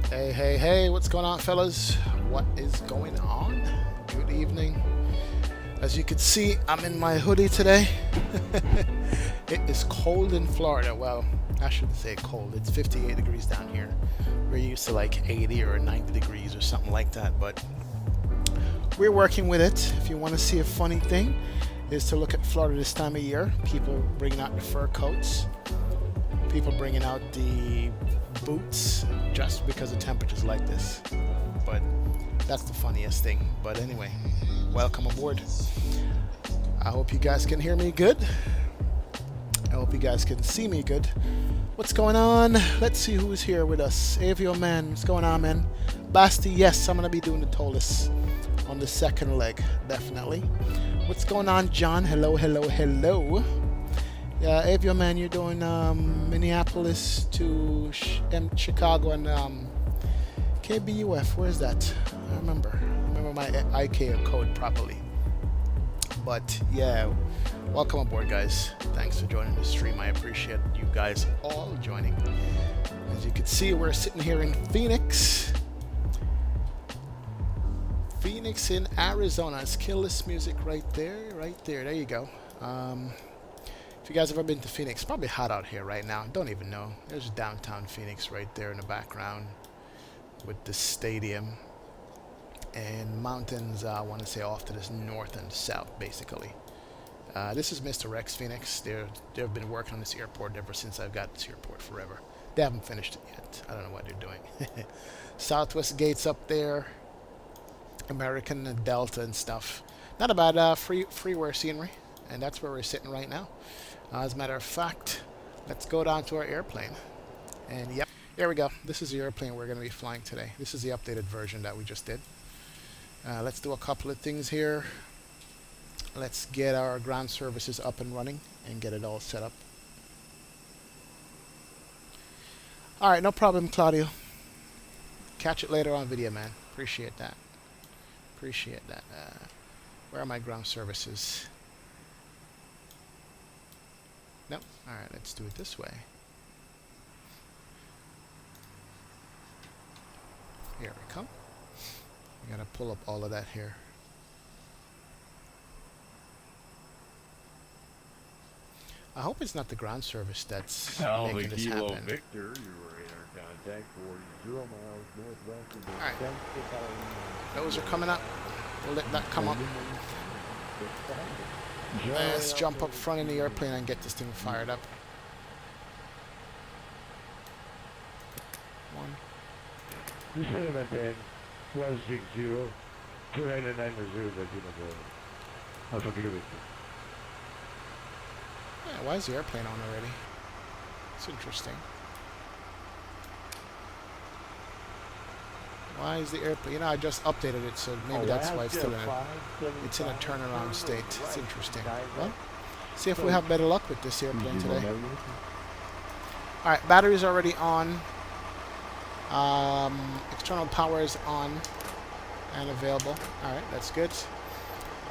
Hey, hey, hey, what's going on, fellas? What is going on? Good evening. As you can see, I'm in my hoodie today. It is cold in Florida. Well, I shouldn't say cold. It's 58 degrees down here. We're used to like 80 or 90 degrees or something like that, but we're working with it. If you want to see a funny thing, is to look at Florida this time of year. People bringing out the fur coats. People bringing out the boots just because the temperature's like this. But that's the funniest thing. But anyway, welcome aboard. I hope you guys can hear me good. I hope you guys can see me good. What's going on? Let's see who's here with us. Avio man, what's going on, man? Basti, yes, I'm gonna be doing the ToliSs on the second leg, definitely. What's going on, John? Hello, hello, hello. Yeah, Avio man, you're doing Minneapolis to Chicago and KBUF. Where's that? I remember my IK code properly. But yeah, welcome aboard, guys. Thanks for joining the stream. I appreciate you guys all joining. As you can see, we're sitting here in Phoenix. Phoenix in Arizona. It's KLAS music right there, right there. There you go. If you guys have ever been to Phoenix, probably hot out here right now. Don't even know. There's downtown Phoenix right there in the background with the stadium and mountains. I want to say off to the north and south, basically. This is Mr. Rex Phoenix. They've been working on this airport ever since I've got this airport forever. They haven't finished it yet. I don't know what they're doing. Southwest Gates up there. American and Delta and stuff. Not a bad freeware scenery. And that's where we're sitting right now. As a matter of fact, let's go down to our airplane. And yep, there we go. This is the airplane we're going to be flying today. This is the updated version that we just did. Let's do a couple of things here. Let's get our ground services up and running and get it all set up. All right, no problem, Claudio. Catch it later on video, man. Appreciate that. Appreciate that. Where are my ground services? Nope. Alright, let's do it this way. Here we come. We gotta pull up all of that here. I hope it's not the ground service that's making this Kilo happen. Victor, you were in our contact for 0 miles northwest of the Alright. Those are coming up. We'll let that come up. Let's jump up front in the airplane and get this thing fired up. One. You should have been paying 160, 299 reserve that you know. I'll forgive it. Yeah, why is the airplane on already? It's interesting. Why is the airplane? You know, I just updated it, so maybe that's why it's still in it's in a turnaround state. It's interesting. Well, see if we have better luck with this airplane today. All right, battery's already on. External power is on and available. All right, that's good.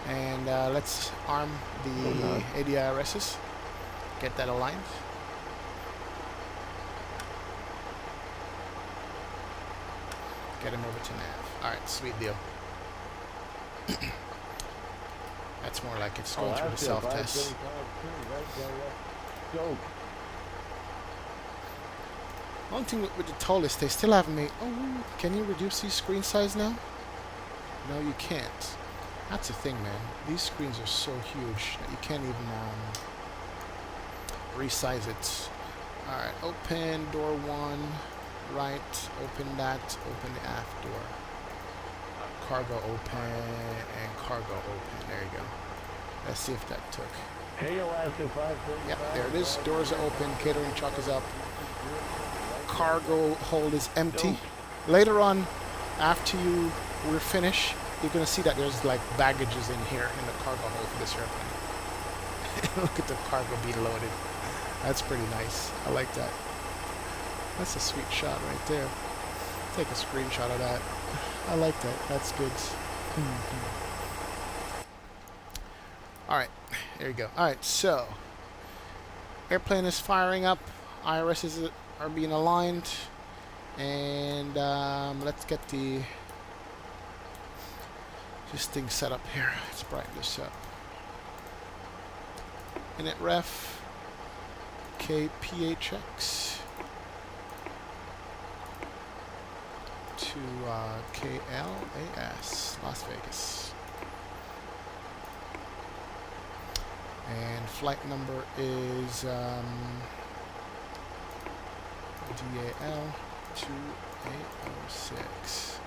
And let's arm the ADIRSs. Get that aligned. Get him over to nav. Alright, sweet deal. That's more like it's going through the self-test. One thing with the ToliSs, they still haven't made... Oh, can you reduce these screen size now? No, you can't. That's the thing, man. These screens are so huge that you can't even resize it. Alright, open door 1. Right, open that, open the aft door. Cargo open, and cargo open. There you go. Let's see if that took. Yep, there it is. Doors are open, catering truck is up. Cargo hold is empty. Later on, after we're finished, you're going to see that there's like baggages in here in the cargo hold for this airplane. Look at the cargo being loaded. That's pretty nice. I like that. That's a sweet shot right there. Take a screenshot of that. I like that. That's good. Alright, there you go. Alright, so airplane is firing up. IRSs are being aligned. And let's get this thing set up here. Let's brighten this up. Init ref KPHX to KLAS, Las Vegas. And flight number is DAL 2806.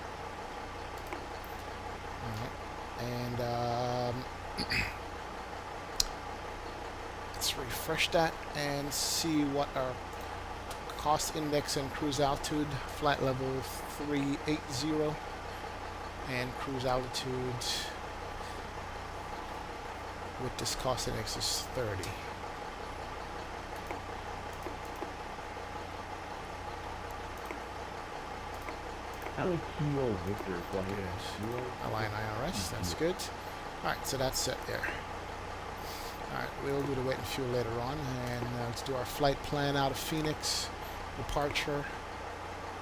Alright. And let's refresh that and see what our cost index and cruise altitude. Flight level 380 and cruise altitude with this cost index is 30. Kilo Victor flight. Align IRS, that's good. Alright, so that's set there. Alright, we'll do the weight and fuel later on, and let's do our flight plan out of Phoenix. Departure,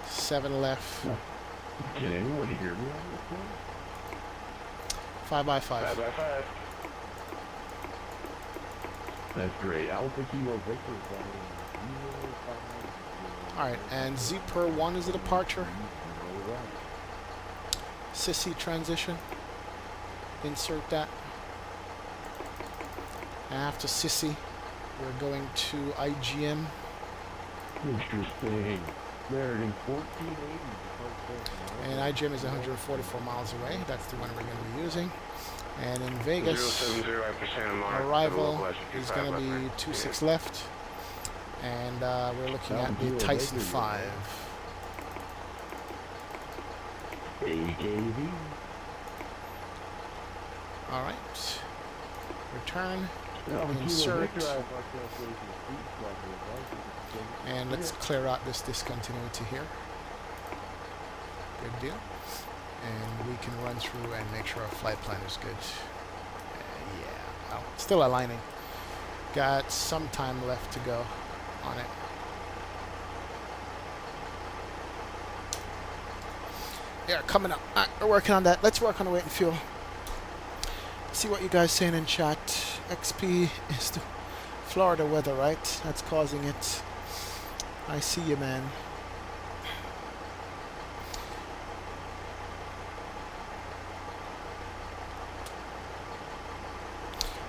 7 left. Can anyone hear me on this one? 5x5. 5x5. That's great. Alpha Kilo Victor flight. Alright, and Z per 1 is the departure. Sissy transition. Insert that. After Sissy, we're going to IGM. Interesting. There in 1480. And IGM is 144 miles away. That's the one we're going to be using. And in Vegas, arrival is going to be 26 left. And we're looking at the Tyson 5. AKV. Alright. Return. Insert. Insert. And let's clear out this discontinuity here. Good deal. And we can run through and make sure our flight plan is good. Yeah, well, still aligning. Got some time left to go on it. Yeah, coming up. Alright, we're working on that. Let's work on the weight and fuel. See what you guys saying in chat. XP is the Florida weather, right? That's causing it. I see you, man.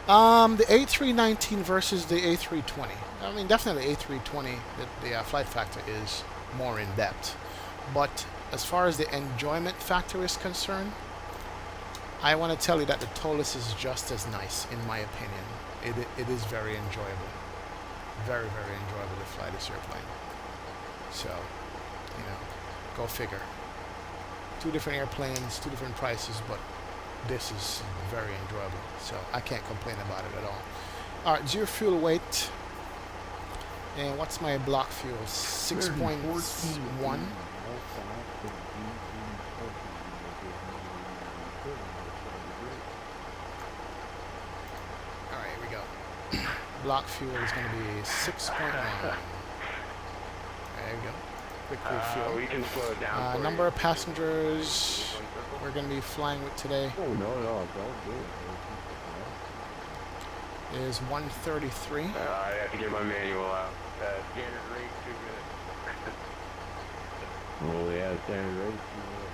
The A319 versus the A320. I mean, definitely A320, the flight factor is more in depth. But as far as the enjoyment factor is concerned, I want to tell you that the ToliSs is just as nice, in my opinion. It is very enjoyable. Very, very enjoyable to fly this airplane. So, you know, go figure. 2 different airplanes, 2 different prices, but this is very enjoyable. So I can't complain about it at all. Alright, 0 fuel weight. And what's my block fuel? 6.1. Block fuel is going to be 6.1. There you go. Quick refuel. We can slow it down. Number of passengers we're going to be flying with today Oh, no, it's all good. is 133. I have to get my manual out. Standard rate, 2 minutes. Oh, yeah, standard rate, 2 minutes.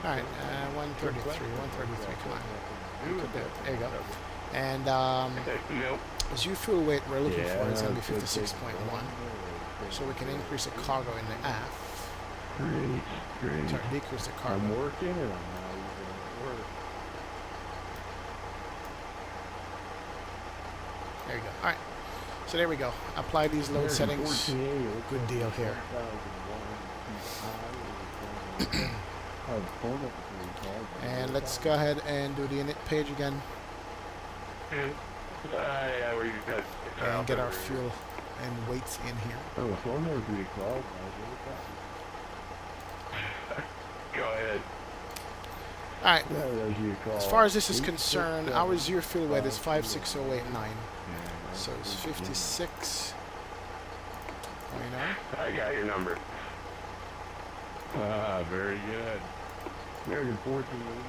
Alright, 133. 133, come on. There you go. And Nope. as you fuel weight we're looking for is going to be 56.1. So we can increase the cargo in the aft. Great. Sorry, decrease the cargo. I'm working and I'm not even at work. There you go. Alright. So there we go. Apply these load settings. Good deal here. And let's go ahead and do the init page again. Yeah, where you guys And get our fuel and weights in here. Oh, the phone number would be called. Go ahead. Alright. As far as this is concerned, our 0 fuel weight is 56089. So it's 56. I got your number. Very good. American 1480,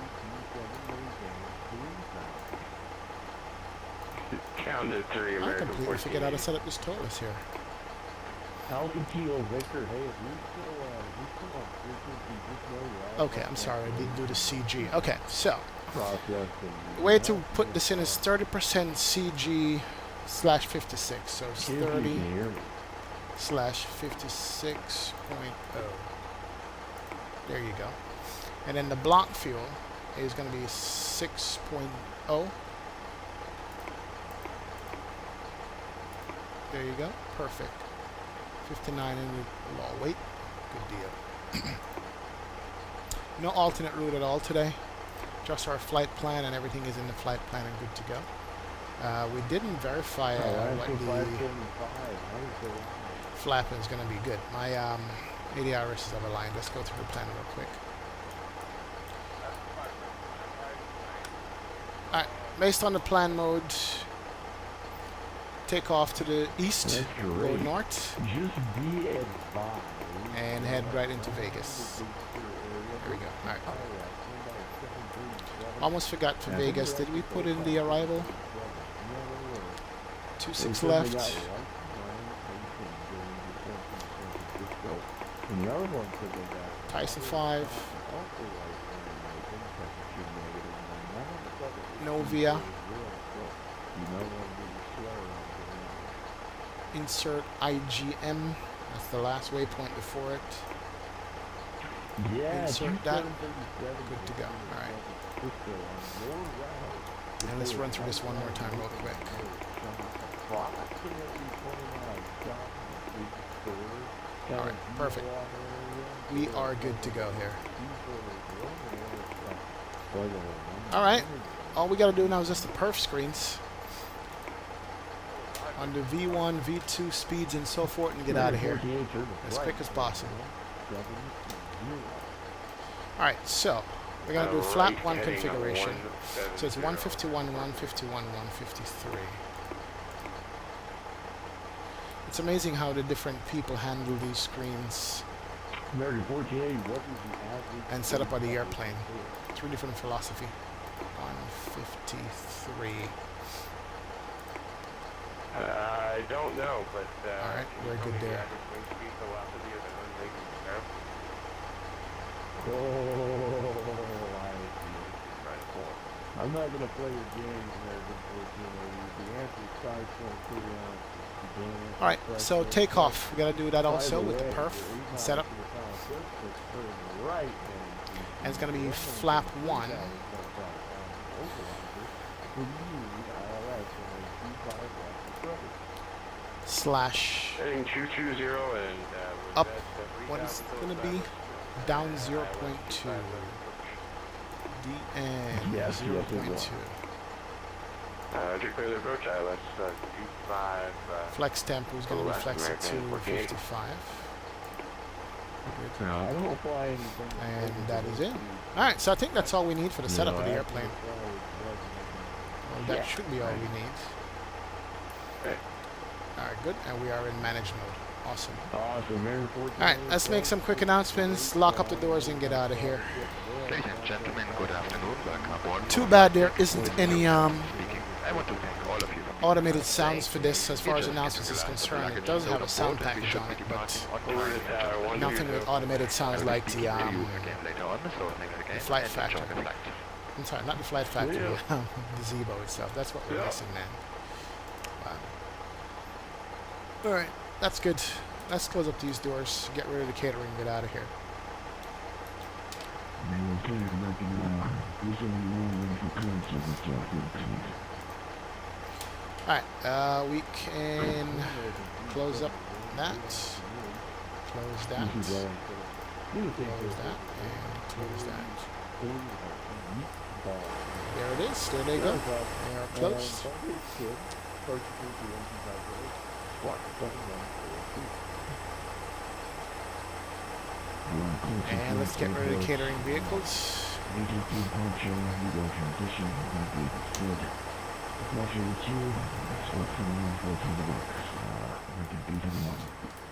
Count to three, I American completely 14. forget how to set up this ToliSs here. Alpha Kilo Victor, hey, if you're still on frequency, just know you're out. Okay, I'm sorry, I didn't do the CG. Okay, so Process the way to put this in is 30% CG slash 56. So it's 30 slash 56.0. There you go. And then the block fuel is going to be 6.0. There you go. Perfect. 59 in the low weight. Good deal. No alternate route at all today. Just our flight plan, and everything is in the flight plan and good to go. We didn't verify what the flap is going to be good. My ADRS is aligned. Let's go through the plan real quick. Alright, based on the plan mode, take off to the east, go north, just be advised. and head right into Vegas. There we go. Alright. Almost forgot for Vegas. Did we put in the arrival? 26 left. Tyson 5. Novia. Insert IGM. That's the last waypoint before it. Yeah, Insert that. Good to go. Alright. And let's run through this one more time real quick. Alright, perfect. We are good to go here. Alright, all we gotta do now is just the perf screens on the V1, V2 speeds and so forth and get out of here as quick as possible. Alright, so we're gonna do flap 1 configuration. So it's 151, 151, 153. It's amazing how the different people handle these screens and set up by the airplane. It's really different philosophy. 153. I don't know, but Alright, we're good there. I'm not going to play your games, unfortunately. The answer is 5.3 Alright, so take off. We gotta do that also with the perf setup. And it's gonna be flap 1. Slash Heading 220 and up. What is it gonna be? Down 0.2. DN 0.2. Declare the approach, ILS 25. Flex tempo is going to be flex at 255. I don't fly anything. And that is it. Alright, so I think that's all we need for the setup of the airplane. Well, that should be all we need. Alright, good. And we are in manage mode. Awesome. Alright, let's make some quick announcements, lock up the doors and get out of here. Ladies and gentlemen, good afternoon. Welcome aboard. Too bad there isn't any I want to thank all of you. automated sounds for this as far as announcements is concerned. It does have a sound package on it, but nothing with automated sounds like the Flight Factor. I'm sorry, not the Flight Factor, the Zebo itself. That's what we're missing, man. Wow. Alright, that's good. Let's close up these doors, get rid of the catering, and get out of here. Alright, we can close up that, close that, close that, and close that. There it is, there they go. They are closed. And let's get rid of the catering vehicles.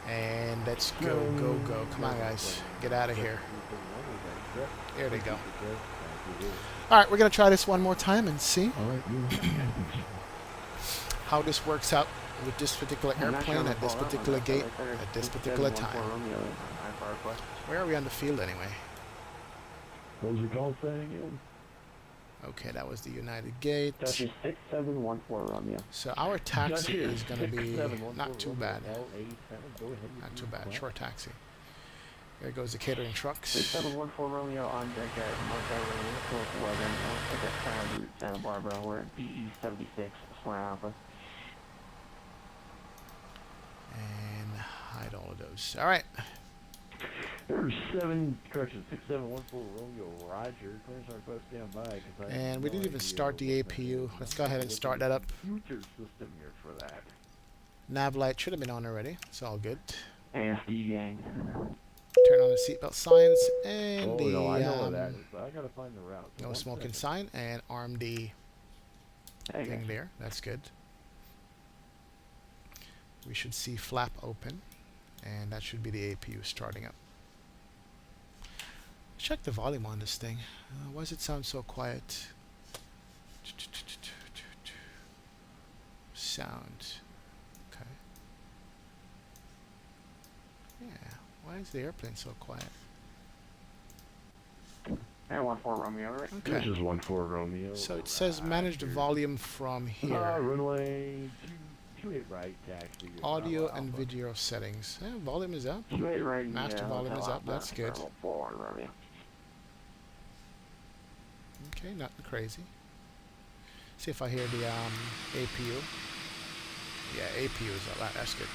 And let's go, go, go. Come on, guys. Get out of here. There they go. All right, we're going to try this one more time and see how this works out with this particular airplane at this particular gate at this particular time. Where are we on the field anyway? What was your call saying again? Okay, that was the United Gate. 6714 Romeo. So our taxi is going to be not too bad. Not too bad. Short taxi. There goes the catering trucks. 6714 Romeo on deck at Montgomery, 11. I'll take that route Santa Barbara. We're at BE 76, Square Alpha. And hide all of those. All right. There's 6714 Romeo, Roger. Clearance our bus stand by. And we didn't even start the APU. Let's go ahead and start that up. Future system here for that. Nav light should have been on already. It's all good. ASD gang. Turn on the seatbelt signs and no, I know where the that is, but I gotta find the route. no smoking sign and arm the thing there. That's good. We should see flap open, and that should be the APU starting up. Check the volume on this thing. Why does it sound so quiet? Sound. Okay. Yeah. Why is the airplane so quiet? Air 14 Romeo, right? Okay. This is 14 Romeo. So it says manage the volume from here. Runway 28 right, taxi. Audio and video settings. Volume is up. Right, Master volume is up. That's good. 4 Romeo. Okay, nothing crazy. See if I hear the APU. Yeah, APU is up. That's good.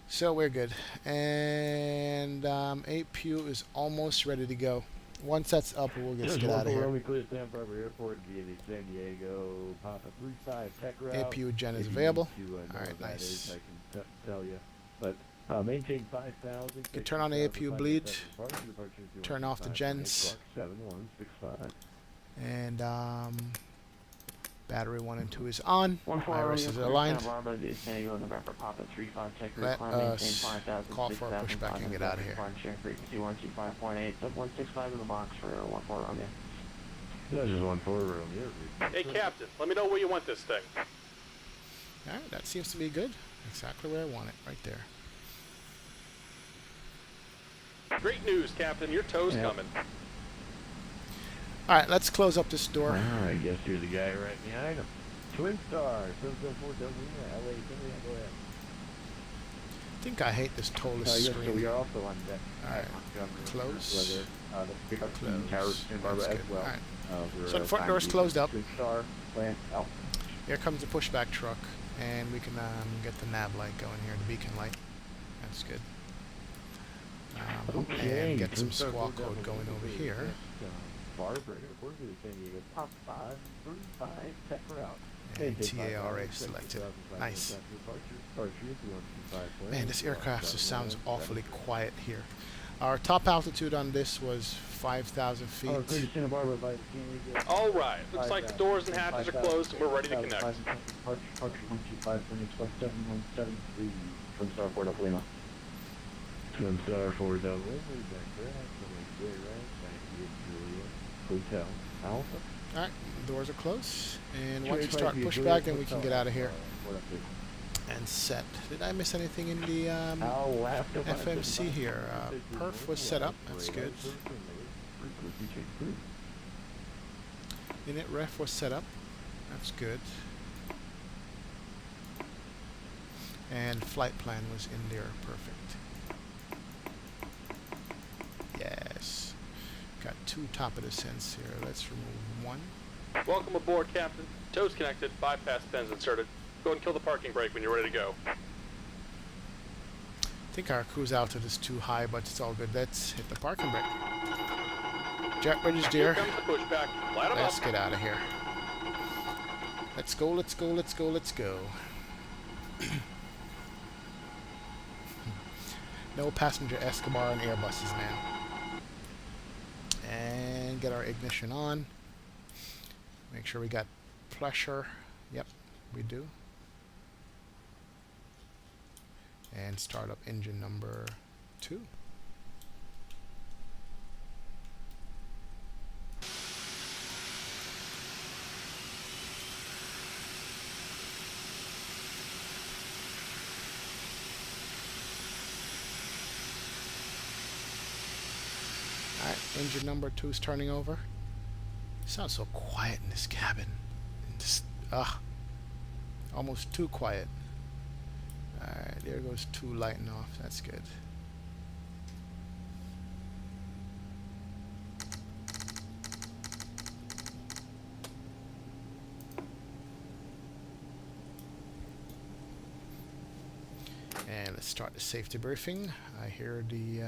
So we're good. And APU is almost ready to go. Once that's up, we'll just get out of here. Clear Santa Barbara Airport via the San Diego Papa 35 Tech route. APU gen is available. Alright, nice. I can tell you. But maintain 5,000. You can turn on the APU bleed. Turn off the gens. 7165. And battery 1 and 2 is on. Iris is aligned. Let us call for a pushback and get out of here. Frequency 125.8, sub 165 in the box for 14 Romeo. That's just 14 Romeo. Hey, Captain, let me know where you want this thing. Alright, that seems to be good. Exactly where I want it, right there. Great news, Captain. Your tow's coming. Alright, let's close up this door. I guess you're the guy right behind him. Twin Star, 774 LA, go ahead. I think I hate this ToliSs Yes, so screen. we are also on deck. Alright, close. The pickup team Close. in Barbara That's as good. well. Alright. So the front door's closed up. Twin Star, land out. Here comes the pushback truck, and we can get the nav light going here, the beacon light. That's good. And get some squawk code going over here. Barbara, Airport to San Diego, Pop 535 Tech route. And TARA selected. Nice. Man, this aircraft just sounds awfully quiet here. Our top altitude on this was 5,000 feet. All right. Looks like the doors and hatches are closed and we're ready to connect. Twin Star 4 Double Lima. Twin Star 4 Double Lima. Hotel Alpha. Alright, doors are closed. And once you start pushback, then we can get out of here. And set. Did I miss anything in the FMC here? Perf was set up. That's good. Init ref was set up. That's good. And flight plan was in there. Perfect. Yes. Got 2 top of the sense here. Let's remove 1. Welcome aboard, Captain. Tow's connected, bypass pins inserted. Go and kill the parking brake when you're ready to go. I think our cruise altitude is too high, but it's all good. Let's hit the parking brake. Jet bridges, dear. Here comes the pushback. Light 'em Let's up. get out of here. Let's go, let's go, let's go, let's go. No passenger Escobar and Airbuses now. And get our ignition on. Make sure we got pressure. Yep, we do. And start up engine number 2. Alright, engine number 2 is turning over. Sounds so quiet in this cabin. And just, almost too quiet. Alright, there goes 2 lighting off. That's good. And let's start the safety briefing. I hear the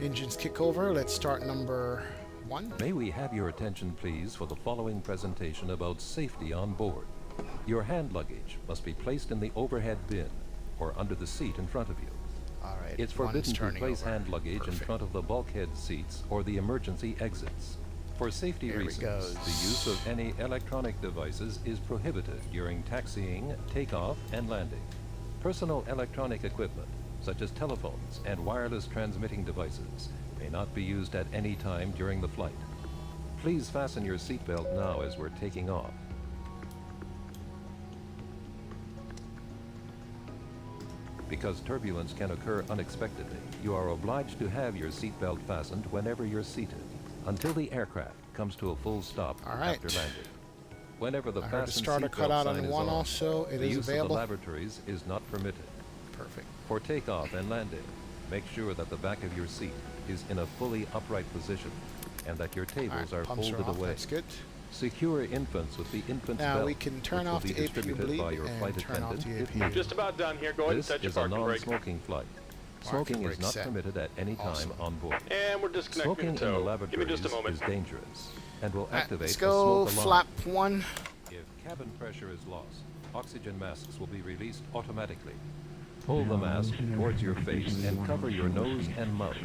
engines kick over. Let's start number 1. May we have your attention, please, for the following presentation about safety on board. Your hand luggage must be placed in the overhead bin or under the seat in front of you. All right. It's forbidden to place hand luggage in front of the bulkhead seats or the emergency exits. For safety reasons, the use of any electronic devices is prohibited during taxiing, takeoff, and landing. Personal electronic equipment, such as telephones and wireless transmitting devices, may not be used at any time during the flight. Please fasten your seatbelt now as we're taking off. Because turbulence can occur unexpectedly, you are obliged to have your seatbelt fastened whenever you're seated, until the aircraft comes to a full stop after landing. Whenever the fastened seatbelt sign is on, also. It the is use available. of the lavatories is not permitted. Perfect. For takeoff and landing, make sure that the back of your seat is in a fully upright position and that your tables are folded away. That's good. Secure infants with the infant's Now belt, we can turn off which the will be APU distributed bleed by your flight and turn off attendant the if APU. needed. Just about done here. Go ahead and This set your is a parking brake. non-smoking flight. Parking Smoking is brake not set. permitted at any time Awesome. on board. And we're disconnecting Smoking the in the tow. Give me laboratories just a moment. is dangerous and will activate Let's a go smoke flap alarm. 1. If cabin pressure is lost, oxygen masks will be released automatically. Pull the mask towards your face and cover your nose and mouth.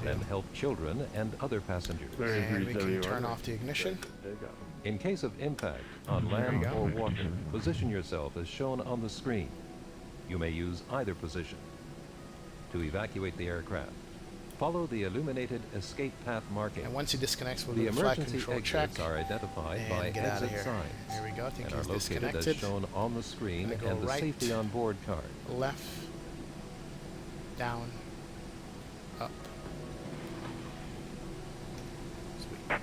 Then help children and other passengers. And we can turn off the ignition. In case of impact on land or water, position yourself as shown on the screen. You may use either position. To evacuate the aircraft, follow the illuminated escape path marking. And once he disconnects, we'll The do the flight emergency control exits check. are identified by And get out of exit here. signs Here we go. I think and are he's located as disconnected. shown on the screen Gonna go and the right. safety on board card. Left. Down. Up.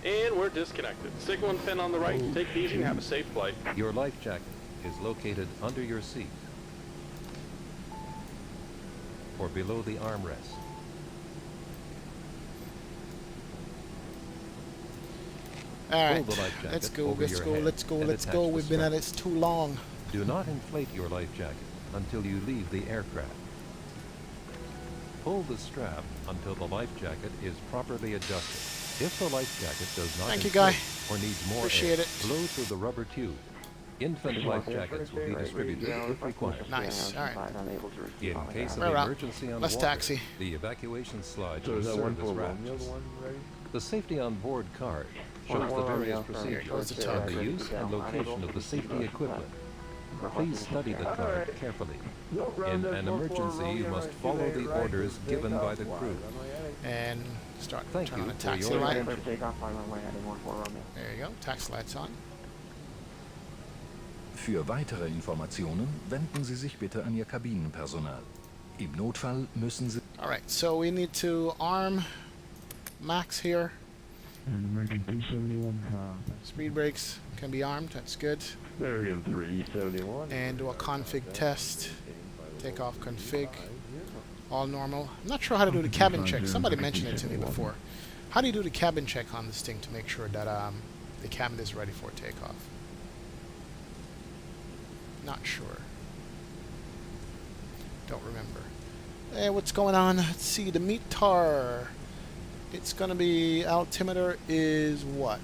And we're disconnected. Signal and pin on the right. Take it easy and have a safe flight. Your life jacket is located under your seat or below the armrest. Alright. Pull the life jacket Let's go, over let's your go, head let's go, and let's attach go. the We've been at strap. it too long. Do not inflate your life jacket until you leave the aircraft. Pull the strap until the life jacket is properly adjusted. If the life jacket does not Thank you, inflate Guy. or needs more Appreciate air, it. blow through the rubber tube. Infant life jackets will be distributed if required. Nice. Alright. In case of Right out. emergency on Let's water, taxi. the evacuation slide So will is that one serve as for Romeo, rafts. the one ready? The safety on board card shows the various procedures the and tug. the use and location of the safety equipment. Please study the card carefully. In an emergency, you must follow the orders given by the crew. And start Thank turn you on the for taxi your light. attention. There you go. Taxi light's on. Für weitere Informationen wenden Sie sich bitte an Ihr Kabinenpersonal. Im Notfall müssen Sie... Alright, so we need to arm Max here. And American 371, Speed brakes can be armed. That's good. American 371. And do a config test. Take off config. All normal. I'm not sure how to do the cabin check. Somebody mentioned it to me before. How do you do the cabin check on this thing to make sure that the cabin is ready for takeoff? Not sure. Don't remember. Hey, what's going on? Let's see. The METAR. It's going to be, altimeter is what?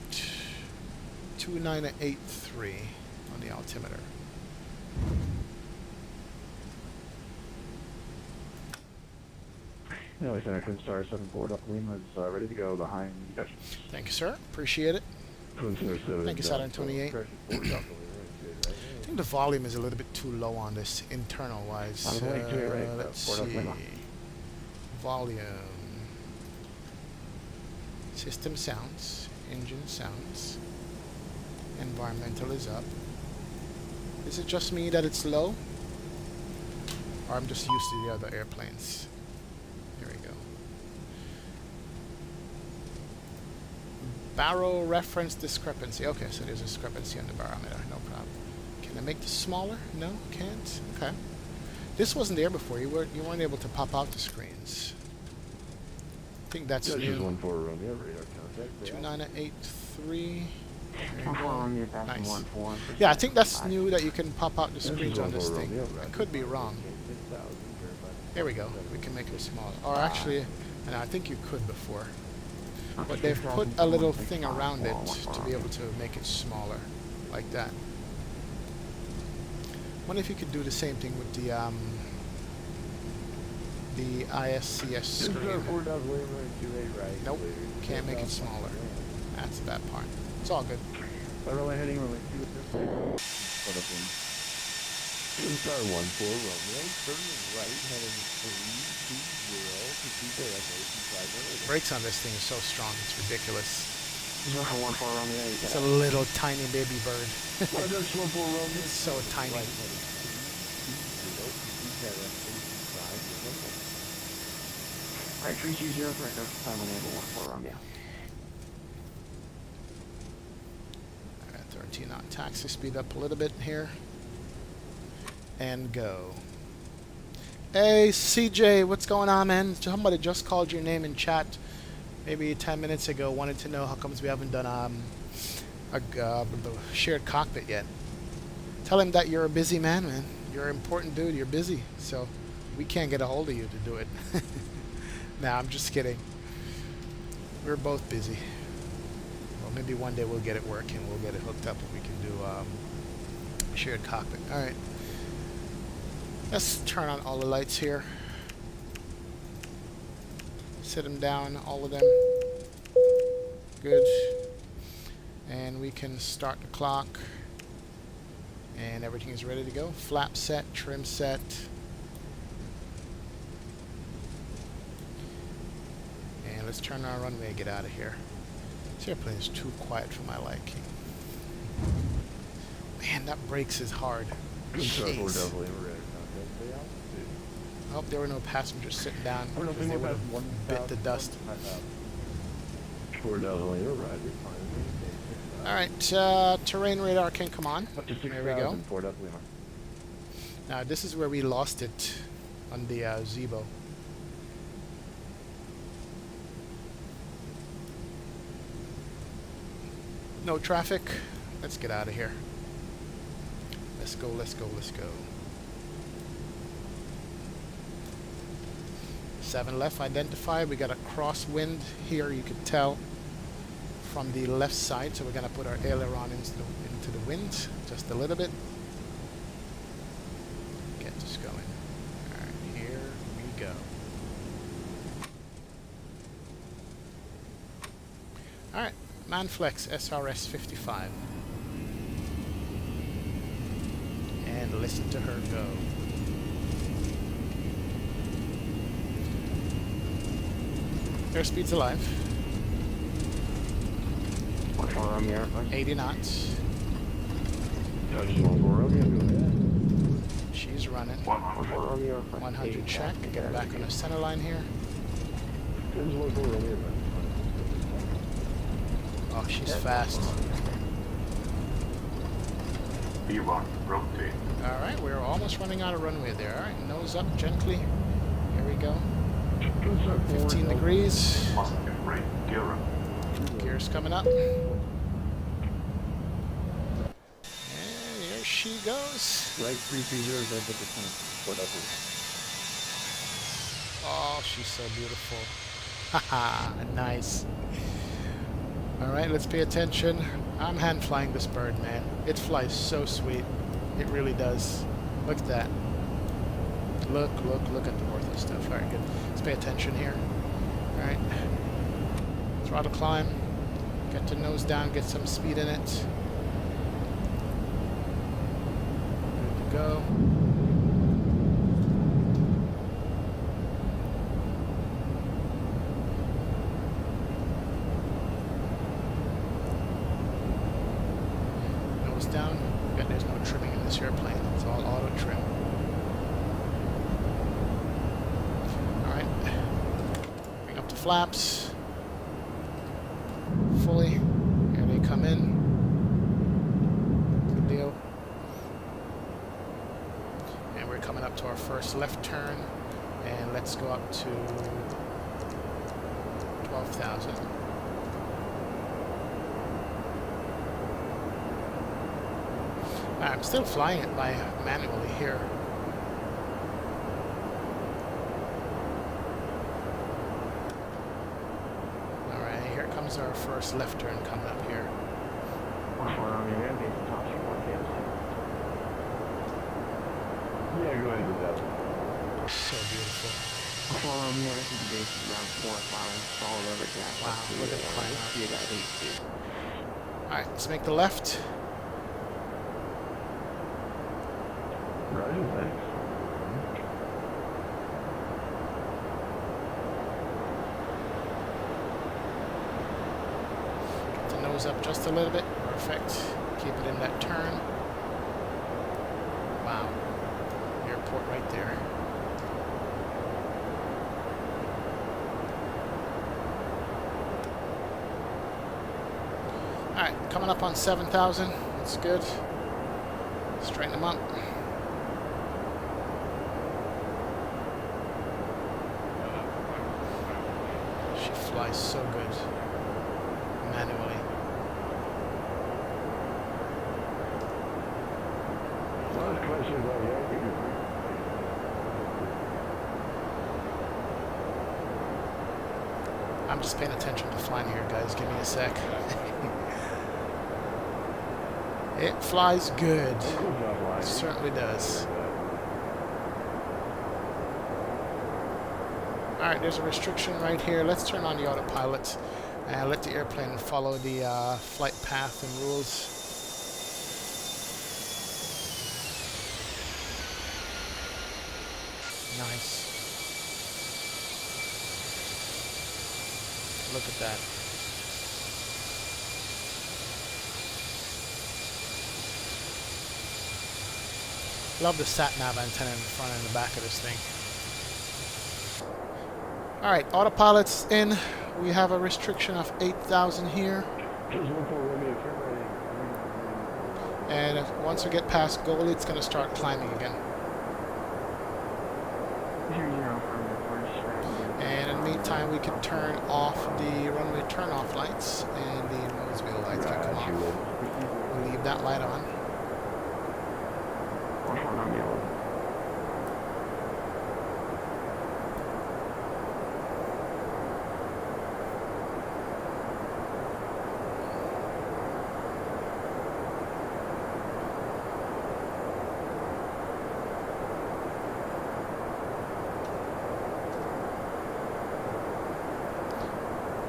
2983 on the altimeter. No, Center Twin Star 74 Lima is ready to go behind you. Thank you, sir. Appreciate it. Twin Star 7. Thank you, Saturn 28. think the volume is a little bit too low on this internal wise. I'm going to it right, Let's Port of see. Lima. Volume. System sounds. Engine sounds. Environmental is up. Is it just me that it's low? Or I'm just used to the other airplanes? Here we go. Baro reference discrepancy. Okay, so there's a discrepancy on the barometer. No problem. Can I make this smaller? No, can't. Okay. This wasn't there before. You weren't able to pop out the screens. I think that's This is new. 1-4 Romeo, radar contact. 2983. There you 1-4 go. Romeo, passing Nice. 1-4. Yeah, I think that's new that you can pop out the This is screens on 1-4 this thing. Romeo, I right. could be wrong. 6,000, verified. There we go. We can make it smaller. Or actually, and I think you could before. But they've put a little thing around it to be able to make it smaller, like that. Wonder if you could do the same thing with the ISCS This is screen. 4 Lima, 28 right. Nope, clear. can't make it smaller. That's the bad part. It's all good. Runway heading, runway 2. Star 1-4 Romeo, turning right, heading 320 to CKS 825. Brakes on this thing is so strong, it's ridiculous. 1-4 Romeo, you It's got a little tiny baby bird. That's 1-4 Romeo. It's so tiny. Right, heading 220 to CKS 825. Right, 320 for a time enable 1-4 Romeo. Alright, 13 on taxi, speed up a little bit here. And go. Hey CJ, what's going on, man? Somebody just called your name in chat maybe 10 minutes ago, wanted to know how comes we haven't done a shared cockpit yet. Tell him that you're a busy man. You're an important dude, you're busy, so we can't get a hold of you to do it. Nah, I'm just kidding. We're both busy. Well, maybe one day we'll get it working, we'll get it hooked up and we can do a shared cockpit. Alright. Let's turn on all the lights here. Sit them down, all of them. Good. And we can start the clock. And everything is ready to go. Flap set, trim set. And let's turn our runway and get out of here. This airplane is too quiet for my liking. Man, that brakes is hard. Star 4 Jeez. Lima, radar contact. Stay altitude. I hope there were no passengers sitting down because they would have bit the dust. 4 Lima, right, Alright, terrain radar can come on. Up to There we go. 6,000, 4 Lima. Now this is where we lost it on the Zebo. No traffic. Let's get out of here. Let's go, let's go, let's go. 7 left identified. We got a crosswind here, you could tell from the left side, so we're going to put our aileron into the wind just a little bit. Get this going. Alright, here we go. Alright, Manflex SRS 55. And listen to her go. Airspeed's alive. 1-4 Romeo, 80 knots. Dodge 1-4 Romeo, go ahead. She's running. 1-4 Romeo, 100 check. Get her back on the center line here. Dodge 1-4 Romeo, right. Oh, she's fast. B1, rotate. Alright, we're almost running out of runway there. Alright, nose up gently. Here we go. 15 degrees. Must get right, gear up. Gears coming up. And here she goes. Right 330, then put the 10. 4 Lima. Oh, she's so beautiful. Haha, nice. Alright, let's pay attention. I'm hand flying this bird, man. It flies so sweet. It really does. Look at that. Look at the ortho stuff. Alright, good. Let's pay attention here. Alright. Throttle climb. Get the nose down, get some speed in it. go. Nose down. Yeah, there's no trimming in this airplane. It's all auto trim. Alright. Bring up the flaps. Fully. Here they come in. Good deal. And we're coming up to our first left turn. And let's go up to 12,000. I'm still flying it by manually here. Alright, here comes our first left turn coming up here. Yeah, go ahead and do that. So beautiful. This is the base around 4 or 5 all over gas. Wow, look at the climb. See that 82. Alright, let's make the left. Roger, thanks. Get the nose up just a little bit. Perfect. Keep it in that turn. Wow. Airport right there. Alright, coming up on 7,000. That's good. Straighten them up. She flies so good. Manually. Last question about Yankee. I'm just paying attention to flying here, guys. Give me a sec. It flies good. It certainly does. Alright, there's a restriction right here. Let's turn on the autopilot and let the airplane follow the flight path and rules. Nice. Look at that. Love the sat-nav antenna in the front and the back of this thing. Alright, autopilot's in. We have a restriction of 8,000 here. And once we get past goal, it's going to start climbing again. And in the meantime, we can turn off the runway turn-off lights, and the nose wheel lights can come off. We'll leave that light on.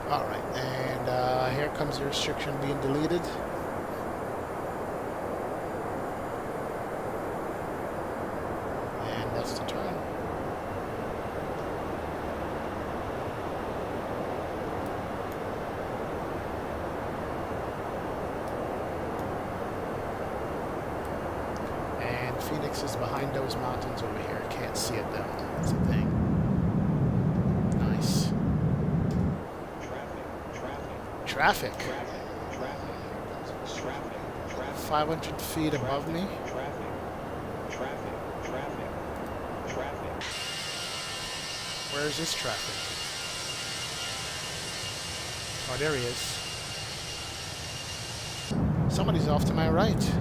Alright, and here comes the restriction being deleted. And that's the turn. And Phoenix is behind those mountains over here. Can't see it though. That's the thing. Nice. Traffic. 500 feet above me. Where is this traffic? Oh, there he is. Somebody's off to my right.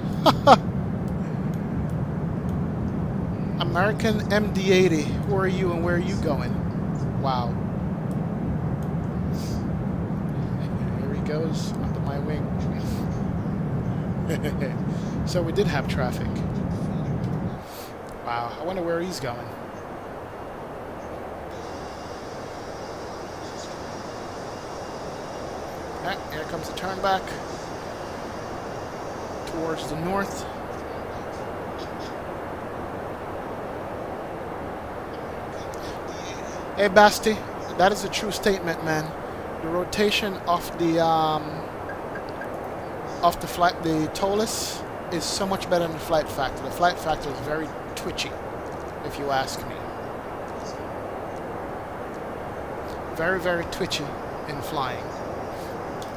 American MD-80. Who are you and where are you going? Wow. Goes under my wing. So we did have traffic. Wow, I wonder where he's going. Ah, here comes the turn back towards the north. Hey Basti, that is a true statement, man. The rotation of the ToliSs is so much better than the flight factor. The flight factor is very twitchy, if you ask me. Very, very twitchy in flying.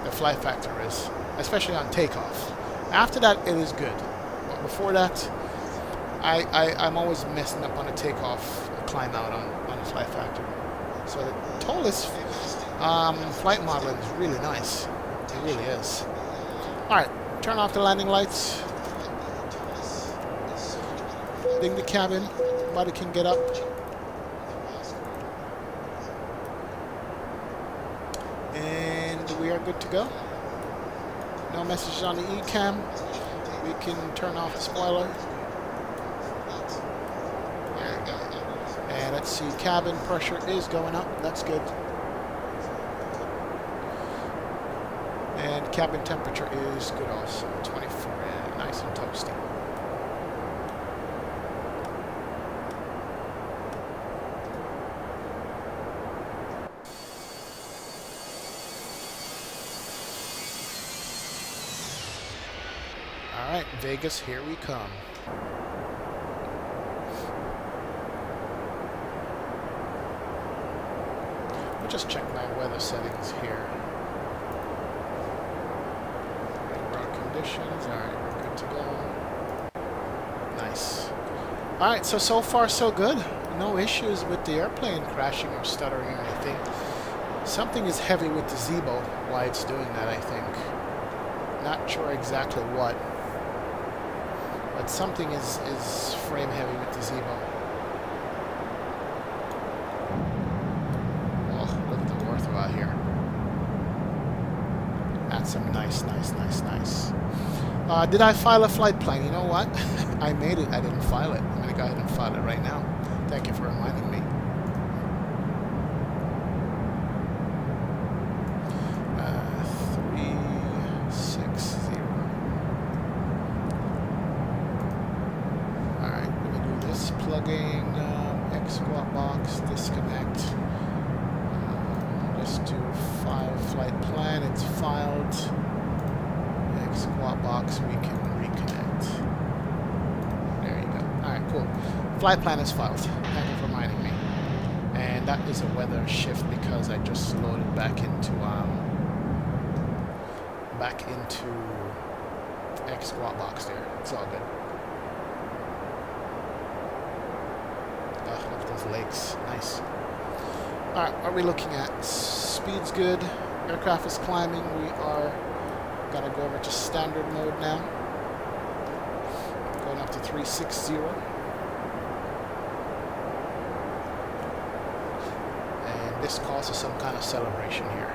The flight factor is, especially on takeoff. After that, it is good. But before that, I'm always messing up on the takeoff, climb out on the flight factor. So the ToliSs flight modeling is really nice. It really is. Alright, turn off the landing lights. Ding the cabin. Nobody can get up. And we are good to go. No messages on the ECAM. We can turn off the spoiler. There we go. And let's see, cabin pressure is going up. That's good. And cabin temperature is good also. 24. Yeah, nice and toasty. Alright, Vegas, here we come. I'll just check my weather settings here. Road conditions, alright, we're good to go. Nice. Alright, so far so good. No issues with the airplane crashing or stuttering or anything. Something is heavy with the Zebo, why it's doing that, I think. Not sure exactly what. But something is frame heavy with the Zebo. Oh, look at the ortho out here. That's some nice. Did I file a flight plan? You know what? I made it. I didn't file it. I'm going to go ahead and file it right now. Thank you for reminding me. Plugging X-Squat box, disconnect. Just do file flight plan. It's filed. X-Squat box, we can reconnect. There you go. Alright, cool. Flight plan is filed. Thank you for reminding me. And that is a weather shift because I just loaded back into X-Squat box there. It's all good. Look at those lakes. Nice. Alright, what are we looking at? Speed's good. Aircraft is climbing. We are gonna go over to standard mode now. Going up to 360. And this calls for some kind of celebration here.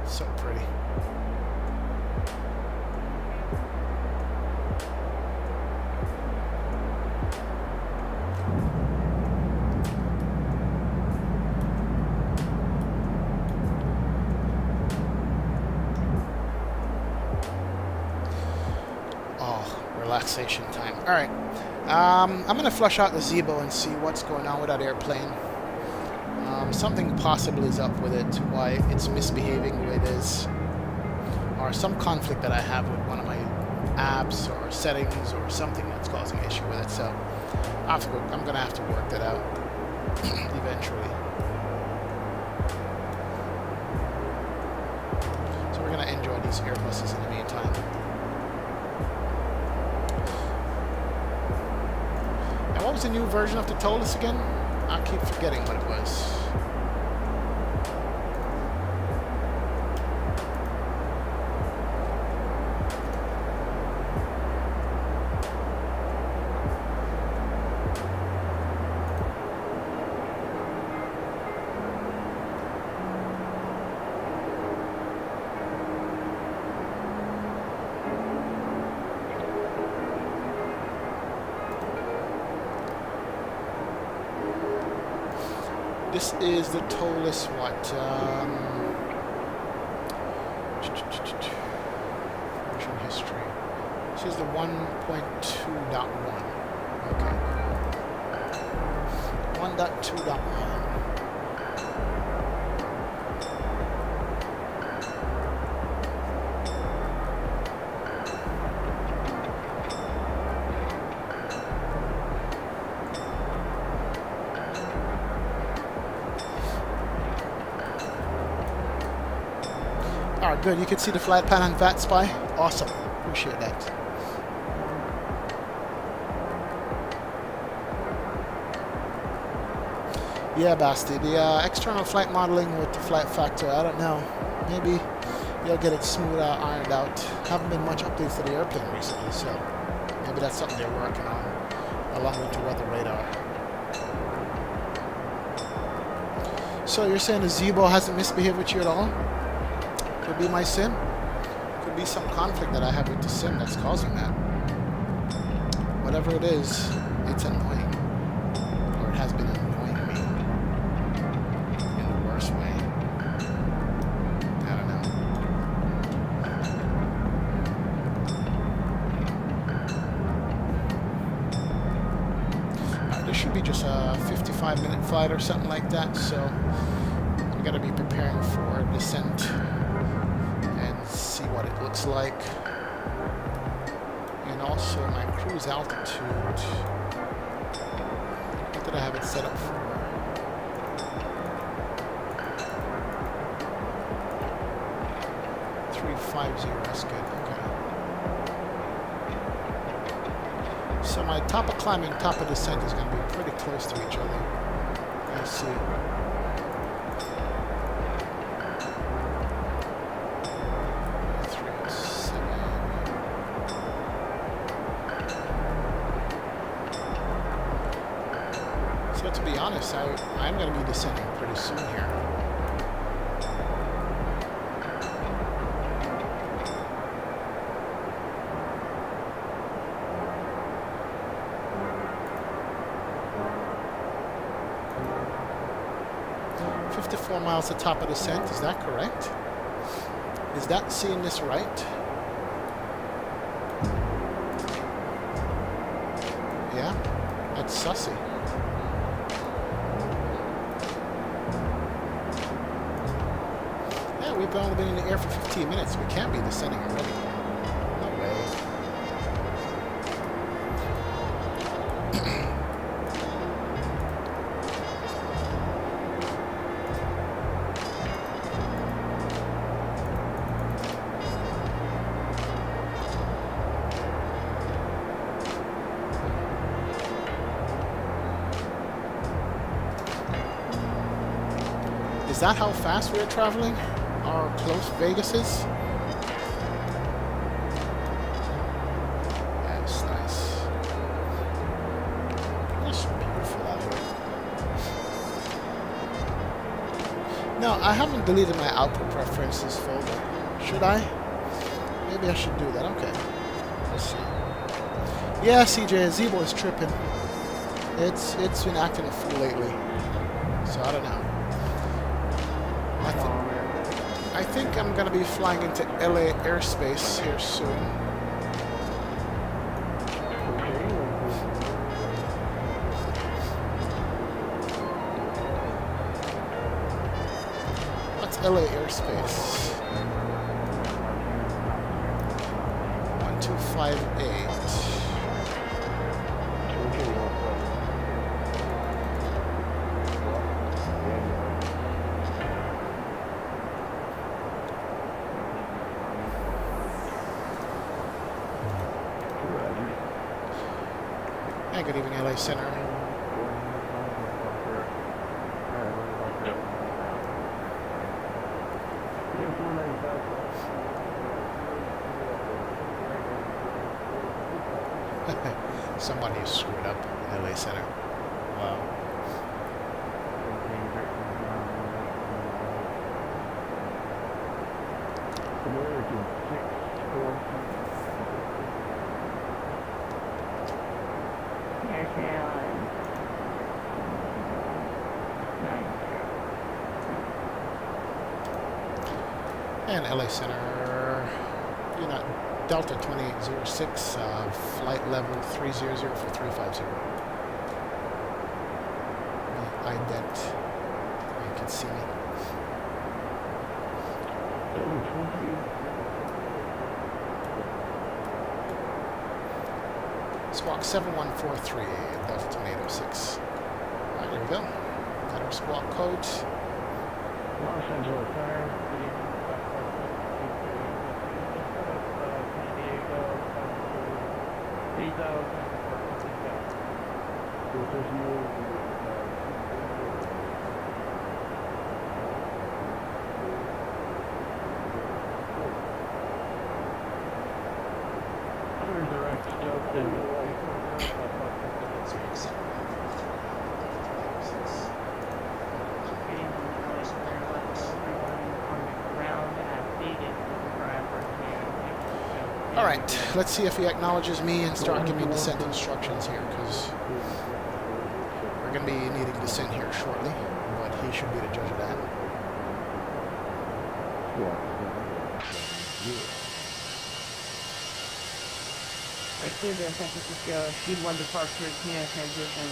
So pretty. Oh, relaxation time. All right. I'm going to flush out the Zebo and see what's going on with that airplane. Something possibly is up with it, why it's misbehaving the way it is. Or some conflict that I have with one of my apps or settings or something that's causing an issue with it. So I'm going to have to work that out eventually. So we're going to enjoy these Airbuses in the meantime. And what was the new version of the ToliSs again? I keep forgetting what it was. This is the ToliSs, what? Version history. This is the 1.2.1. Okay. 1.2.1. Alright, good. You can see the flight plan on VatSpy. Awesome. Appreciate that. Yeah, Basti. The external flight modeling with the flight factor, I don't know. Maybe you'll get it smooth out, ironed out. Haven't been much updates to the airplane recently, so maybe that's something they're working on, along with the weather radar. So you're saying the Zebo hasn't misbehaved with you at all? Could be my sim. Could be some conflict that I have with the sim that's causing that. Whatever it is, it's annoying. Or it has been annoying me. In the worst way. I don't know. This should be just a 55-minute flight or something like that, so I'm going to be preparing for descent. See what it looks like, and also my cruise altitude. What did I have it set up for? That's good. Okay. So my top of climbing, top of descent is going to be pretty close to each other. I see. To be honest, I'm going to be descending pretty soon here. $54 miles to top of descent, is that correct? Is that seeing this right? Yeah, that's sussy. We've only been in the air for 15 minutes. We can't be descending already. No way. Is that how fast we're traveling? How close Vegas is? That's nice. It's beautiful out here. No, I haven't deleted my output preferences folder. Should I? Maybe I should do that. Okay. Let's see. Yeah, CJ, Zebo is tripping. It's been acting a fool lately. So I don't know. I think I'm going to be flying into LA airspace here soon. What's LA airspace? 1258. Hey, good evening, LA Center. Somebody screwed up LA Center. Wow. And LA Center, you're not Delta 2806, flight level 300 for 350. The ident, you can see me. Squawk 7143, Delta 2806. Alright, here we go. Got our squawk code. Los Angeles Center, good evening. Alright, let's see if he acknowledges me and start giving me descent instructions here, because we're going to be needing descent here shortly, but he should be the judge of that. Clear to San Francisco, speed 1 departure, TNS transition,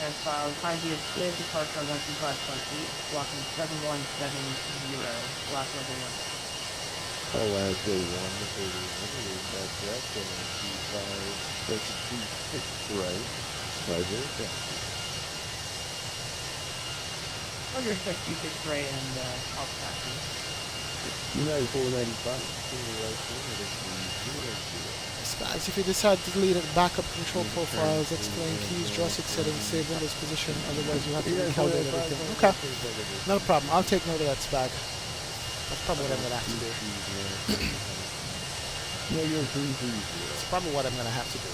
as filed. Time view clear departure on 125.8, blocking 7170, last level 1. Oh, as they won the 31, that's correct, and 25, right? 5 Under 66 Ray and I'll pass you. United 495, right here, Guys, if you decide to delete it, backup control profiles, explain keys, joystick settings, save Windows position, otherwise you have to recalibrate everything. Okay, not a problem. I'll take note of that, Spag. That's probably what I'm going to have to do. It's probably what I'm going to have to do.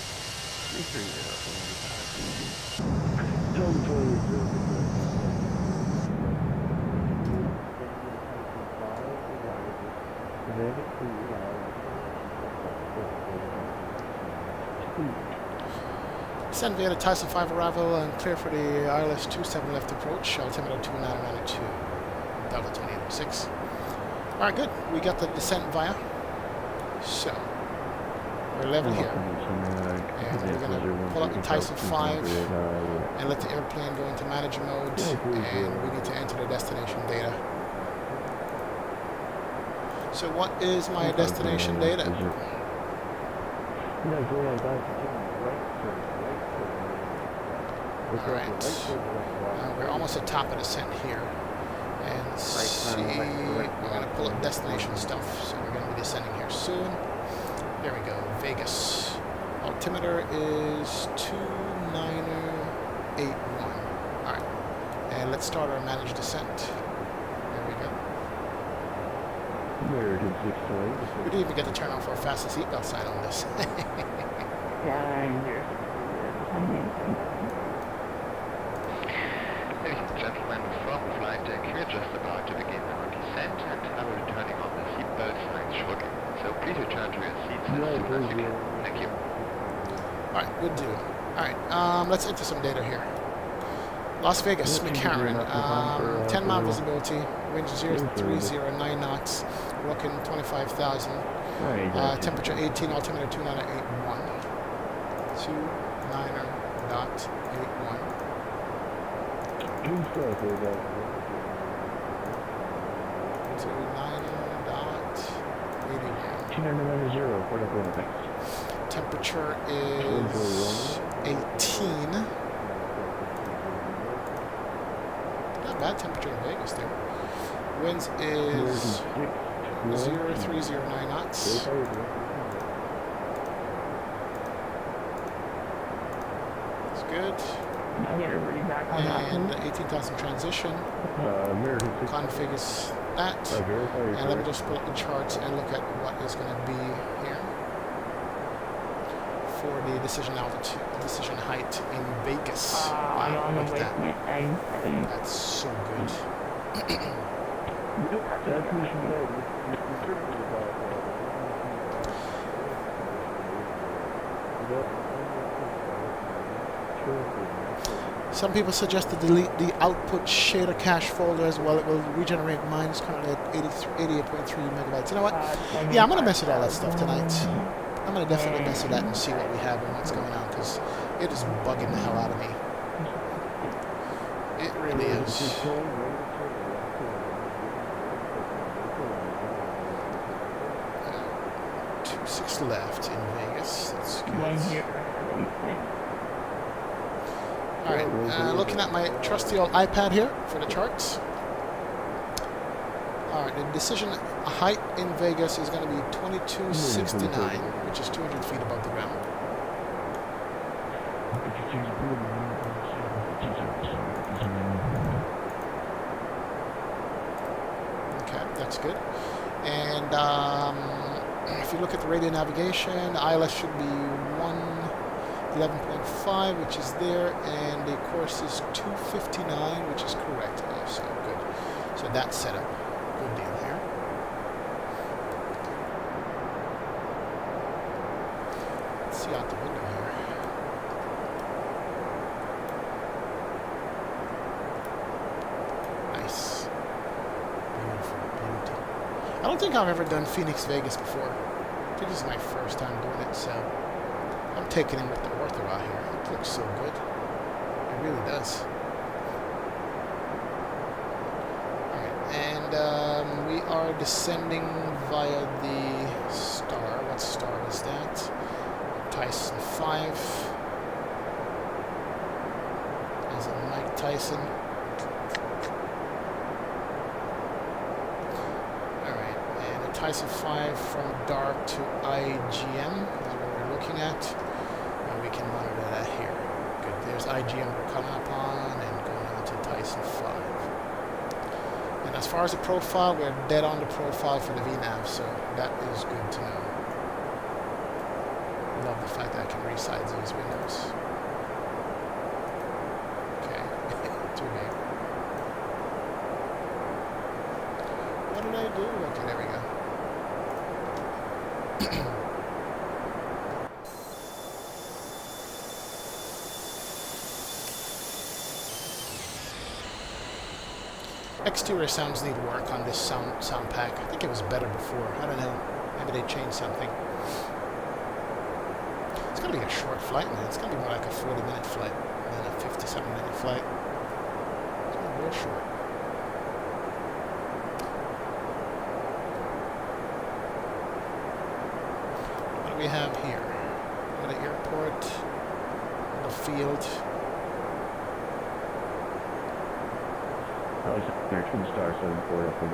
Descend via the Tyson 5 arrival and clear for the ILS 27 left approach, altimeter 2992, Delta 2806. Alright, good. We got the descent via. So, we're level here. And we're going to pull up the Tyson 5 and let the airplane go into manager mode. And we need to enter the destination data. So what is my destination data? Alright. We're almost at top of descent here. And see, we're going to pull up destination stuff, so we're going to be descending here soon. There we go, Vegas. Altimeter is 2981. Alright, and let's start our managed descent. There we go. We didn't even get to turn off our fasten seatbelt sign on this. Ladies and gentlemen, from flight deck, we're just about to begin our descent and I will be turning on the seatbelt signs shortly. So please return to your seats as soon as you can. Thank you. Alright, good deal. Alright, let's enter some data here. Las Vegas, McCarran, 10 mile visibility, wind 0309 knots, rocking 25,000, temperature 18, altimeter 2981, 29.81. 29.81. Temperature is 18. Not bad temperature in Vegas there. Winds is 0309 knots. That's good. And 18,000 transition. Configures that. And let me just pull up the charts and look at what is going to be here for the decision altitude, decision height in Vegas. Wow, look at that. That's so good. Some people suggest to delete the output shader cache folder as well. It will regenerate mine. It's currently at 88.3 megabytes. You know what? Yeah, I'm going to mess with all that stuff tonight. I'm going to definitely mess with that and see what we have and what's going on, because it is bugging the hell out of me. It really is. 26 left in Vegas. That's good. One here. Alright, looking at my trusty old iPad here for the charts. Alright, the decision height in Vegas is going to be 2269, which is 200 feet above the ground. Okay, that's good. And if you look at the radio navigation, the ILS should be 111.5, which is there, and the course is 259, which is correct also. Good. So that's set up. Good deal here. Let's see out the window here. Nice. Beautiful, beauty. I don't think I've ever done Phoenix, Vegas before. I think this is my first time doing it, so I'm taking in with the ortho out here. It looks so good. It really does. Alright, and we are descending via the star. What star is that? Tyson 5. As in Mike Tyson. Tyson 5 from dark to IGM is what we're looking at, and we can monitor that here. Good, there's IGM we're coming up on and going on to Tyson 5. And as far as the profile, we're dead on the profile for the VNAV, so that is good to know. Love the fact that I can resize these windows. Okay, too big. What did I do? Okay, there we go. Exterior sounds need work on this sound pack. I think it was better before. I don't know. Maybe they changed something. It's gonna be a short flight, man. It's gonna be more like a 40-minute flight than a 50-something minute flight. It's gonna be real short. What do we have here? At the airport, the field. I was there, Twin Star 74 up in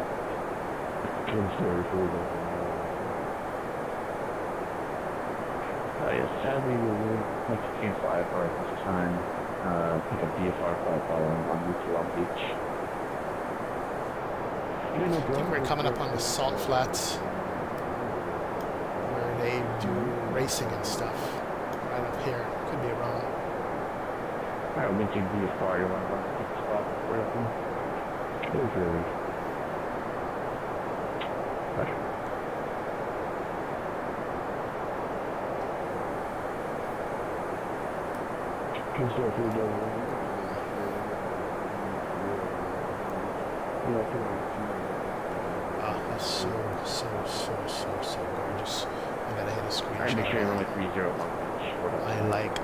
Twin Star 4. Yes, sadly we will like to Team 5 or at this time, pick up DFR 5 following on route to Long Beach. I think we're coming up on the Salt Flats, where they do racing and stuff. Right up here. Could be wrong. Alright, we'll mention DFR, you want to pick the spot for it. There's really. Gotcha. Can start for the double. Ah, that's so gorgeous. I gotta hit a screenshot. Alright, make sure you're only 30 Long Beach. I like.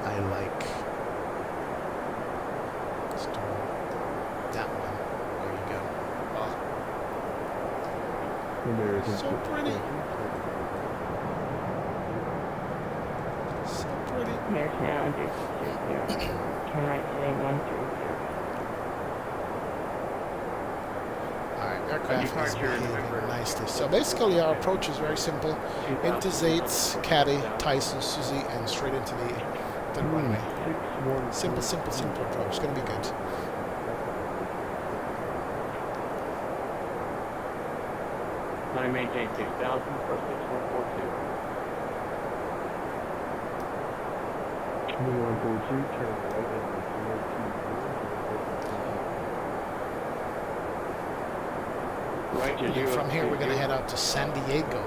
Let's do that one. There you go. Oh. So pretty. So pretty. There's now just 30. Can I say 130? Alright, aircraft is behaving nicely. So basically our approach is very simple. Into Zates, Caddy, Tyson, Suzy, and straight into the runway. Simple approach. It's going to be good. I maintain 6,000 for 6142. 142, turn right into 020. And from here we're going to head out to San Diego.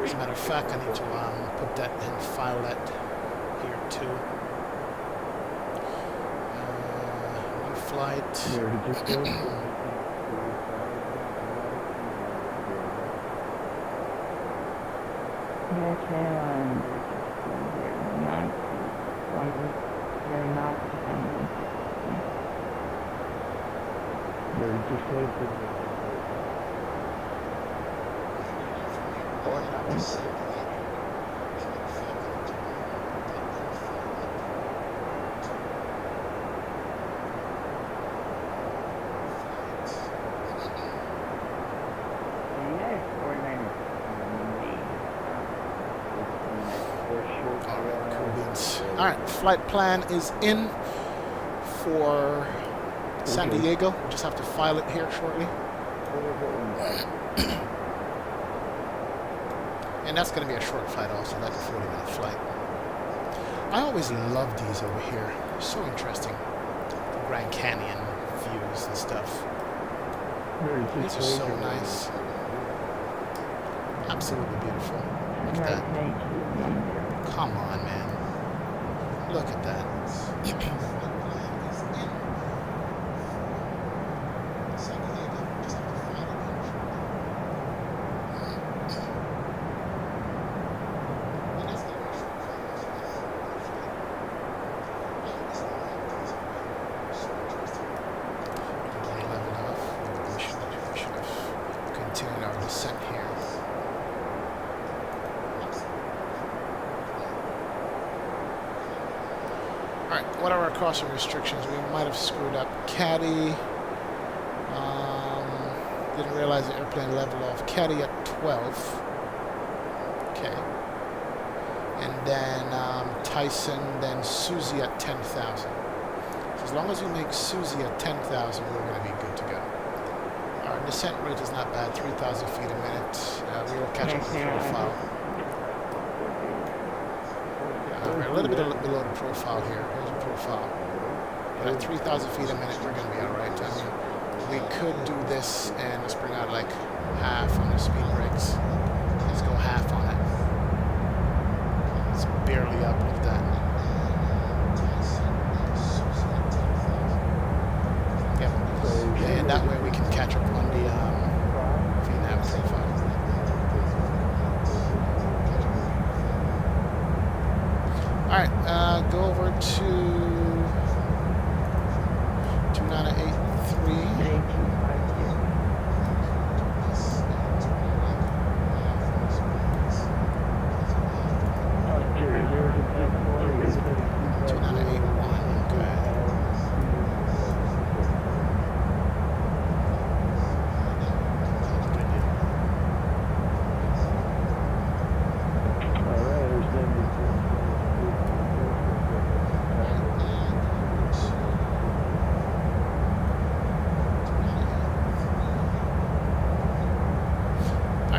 As a matter of fact, I need to put that and file that here too. flight. Here, just go. Yes, airline. Not, you're not dependent. Here, just go. Alright, flight plan is in for San Diego. We just have to file it here shortly. And that's going to be a short flight also, like a 40-minute flight. I always love these over here. So interesting. The Grand Canyon views and stuff. These are so nice. Absolutely beautiful. Look at that. Come on, man. Look at that. What are our crossing restrictions? We might have screwed up. Caddy. Didn't realize the airplane leveled off. Caddy at 12. Okay. And then Tyson, then Susie at 10,000. So as long as we make Susie at 10,000, we're going to be good to go. Our descent rate is not bad, 3,000 feet a minute. We will catch up with the profile. We're a little bit below the profile here. Here's the profile. But at 3,000 feet a minute, we're going to be alright. I mean, we could do this and let's bring out like half on the speed brakes. Let's go half on it. It's barely up with that. Yep. And that way we can catch up on the VNAV profile. Alright, go over to 2983.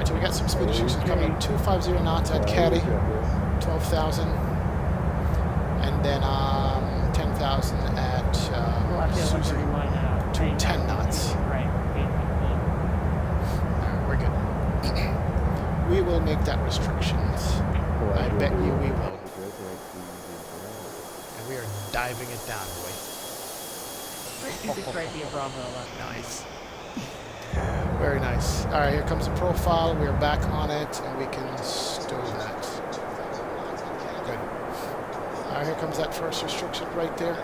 So we got some speed restrictions coming up. 250 knots at Caddy, 12,000, and then 10,000 at Susie, 210 knots. Alright, we're good. We will make that restrictions. I bet you we will. And we are diving it down, boy. Nice. Very nice. Alright, here comes the profile. We're back on it, and we can stow that. Good. Alright, here comes that first restriction right there.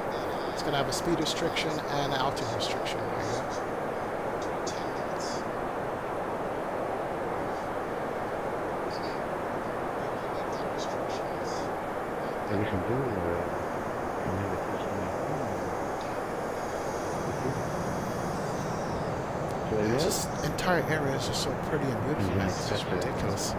It's going to have a speed restriction and an altitude restriction. There you go. This entire area is just so pretty and beautiful, man. It's just ridiculous.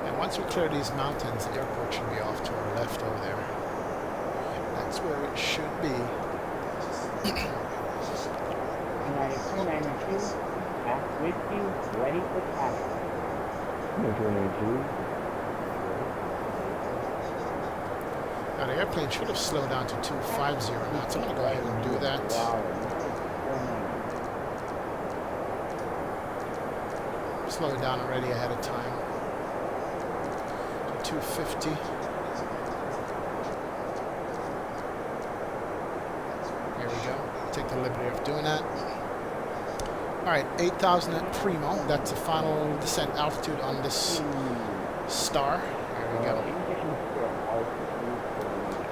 And once we clear these mountains, the airport should be off to our left over there. That's where it should be. United 292, back with you, ready for taxi. Now the airplane should have slowed down to 250 knots. I'm going to go ahead and do that. Slow it down already ahead of time. To 250. Here we go. Take the liberty of doing that. Alright, 8,000 at primo. That's the final descent altitude on this star. Here we go.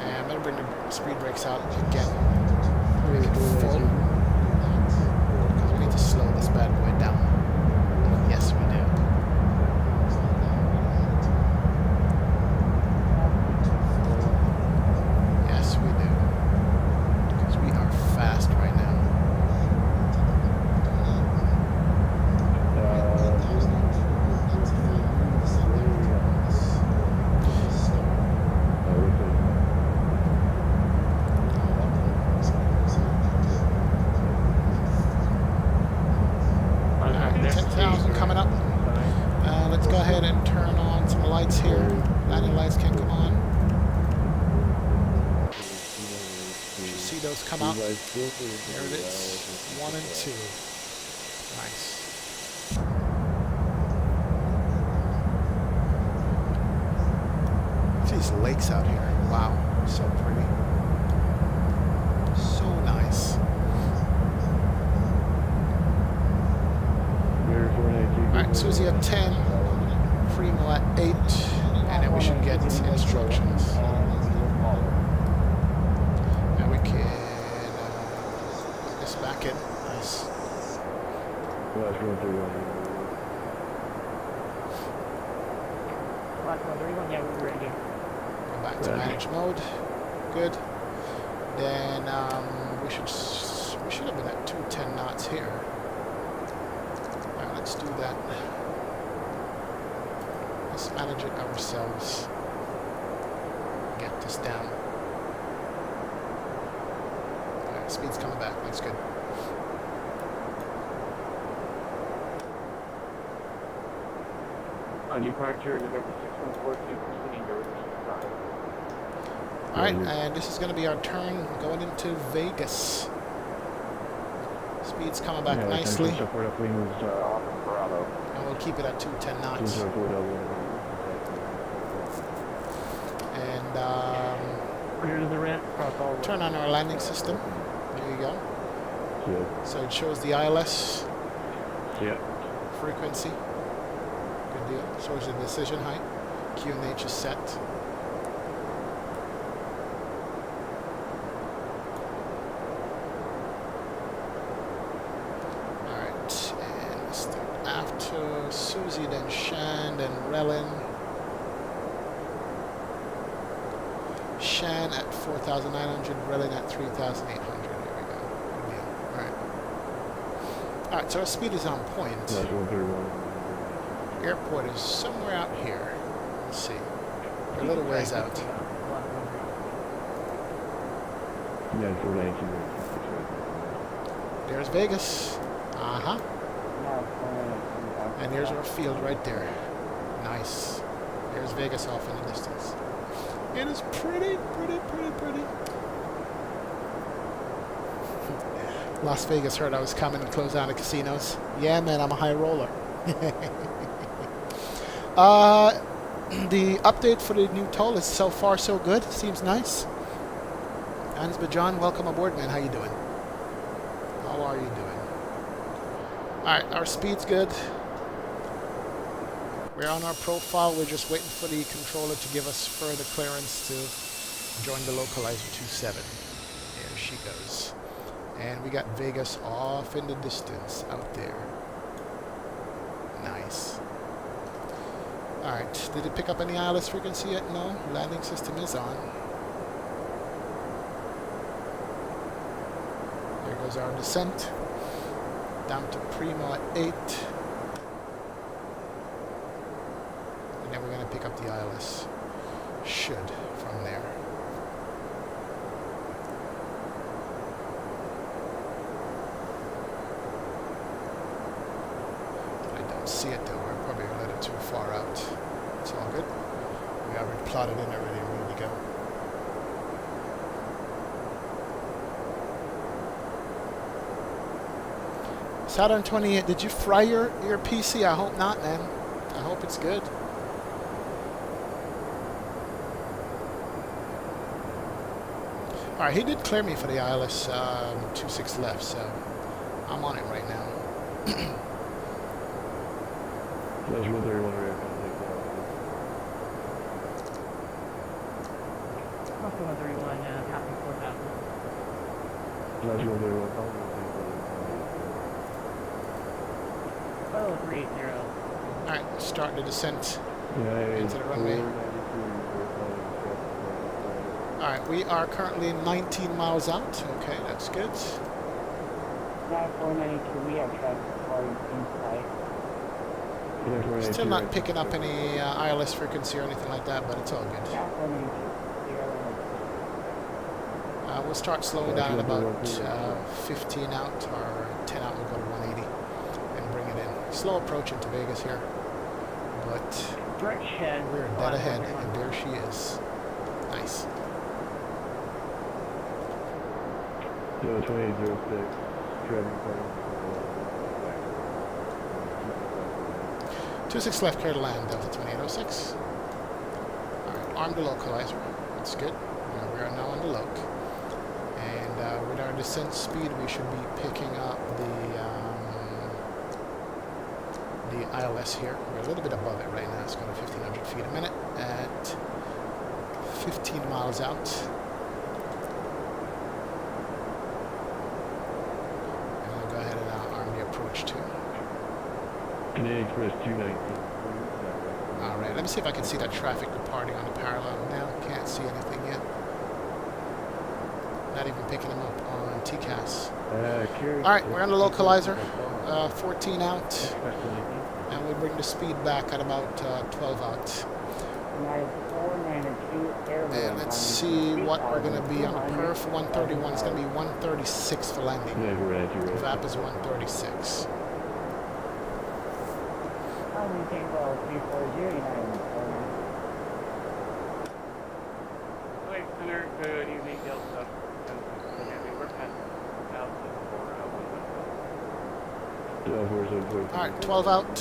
And I'm going to bring the speed brakes out again. Make it full. Because we need to slow this bad boy down. Yes, we do. Yes, we do. Because we are fast right now. Come out. There it is. 1 and 2. Nice. These lakes out here. Wow. So pretty. So nice. Alright, Susie at 10. Primo at 8. And then we should get instructions. And we can back in. Nice. Black 131, yeah, we're ready. Go back to manage mode. Good. Then we should have been at 210 knots here. Alright, let's do that. Let's manage it ourselves. Get this down. Alright, speed's coming back. That's good. On departure, November 6142, proceeding to Alright, and this is going to be our turn going into Vegas. Speed's coming back nicely. And we'll keep it at 210 knots. And here's the ramp. turn on our landing system. There you go. So it shows the ILS frequency. Good deal. Shows the decision height. QNH is set. Alright, and let's do after Susie, then Shan, then Relin. Shan at 4,900, Relin at 3,800. There we go. Good deal. Alright. Alright, so our speed is on point. Airport is somewhere out here. Let's see. We're a little ways out. There's Vegas. Uh-huh. And there's our field right there. Nice. There's Vegas off in the distance. It is pretty. Las Vegas heard I was coming to close down the casinos. Yeah, man, I'm a high roller. The update for the new ToliSs so far so good. Seems nice. Ansbajan, welcome aboard, man. How you doing? How are you doing? Alright, our speed's good. We're on our profile. We're just waiting for the controller to give us further clearance to join the localizer 27. There she goes. And we got Vegas off in the distance out there. Nice. Alright, did it pick up any ILS frequency yet? No. Landing system is on. There goes our descent. Down to Primo at 8. And then we're going to pick up the ILS. Should from there. See it though, we're probably a little too far out. It's all good. We already plotted in everything, ready to go. Saturn 28, did you fry your PC? I hope not, man. I hope it's good. Alright, he did clear me for the ILS 26 left, so I'm on it right now. That's 131 rear. Moscow 131, copy 4000. That's 131. Oh, 380. Alright, start the descent Yeah, into the runway. Alright, we are currently 19 miles out. Okay, that's good. 9492, we have traffic cars inside. Still not picking up any ILS frequency or anything like that, but it's all good. 9492. We'll start slowing down at about 15 out or 10 out. We'll go to 180 and bring it in. Slow approach into Vegas here, but we're dead ahead, and there she is. Nice. 2806, driving 26 left, clear to land, Delta 2806. Alright, arm the localizer. That's good. We are now on the loc. And with our descent speed, we should be picking up the ILS here. We're a little bit above it right now. It's going to 1,500 feet a minute at 15 miles out. And I'll go ahead and arm the approach too. Canadian Express 219. Alright, let me see if I can see that traffic departing on the parallel now. Can't see anything yet. Not even picking them up on TCAS. Alright, we're on the localizer. 14 out. And we bring the speed back at about 12 out. And let's see what we're going to be on the perf. 131 is going to be 136 for landing. VAP is 136. Good evening, Delta. We're past Alright, 12 out. We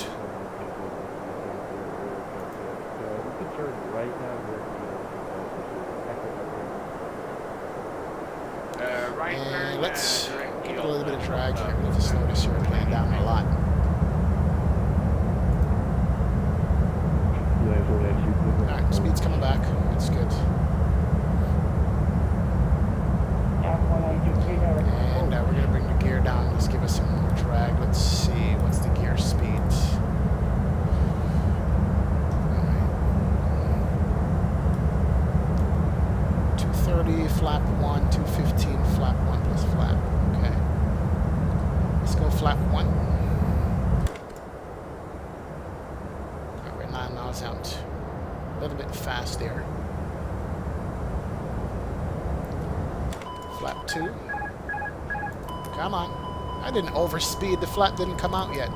can turn right now. And let's give it a little bit of drag here. We need to slow this airplane down a lot. Alright, speed's coming back. That's good. And we're going to bring the gear down. Let's give us some more drag. Let's see. What's the gear speed? Alright. 230, flap 1, 215, flap 1 plus flap. Okay. Let's go flap 1. Alright, we're 9 miles out. A little bit fast there. Flap 2. Come on. I didn't overspeed. The flap didn't come out yet.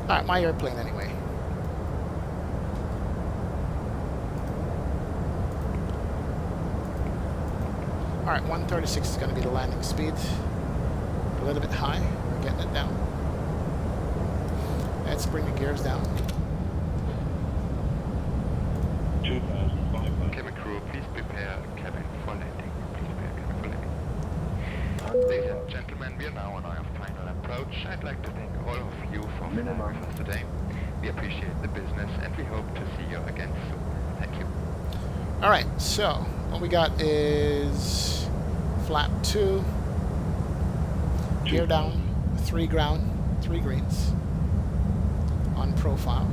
Alright, my airplane anyway. Alright, 136 is going to be the landing speed. A little bit high. We're getting it down. Let's bring the gears down. 2,500. Cabin crew, please prepare cabin for landing. Please prepare cabin for landing. Ladies and gentlemen, we are now on our final approach. I'd like to thank all of you for flying with us today. We appreciate the business and we hope to see you again soon. Thank you. Alright, so what we got is flap 2, gear down, 3 ground, 3 greens on profile.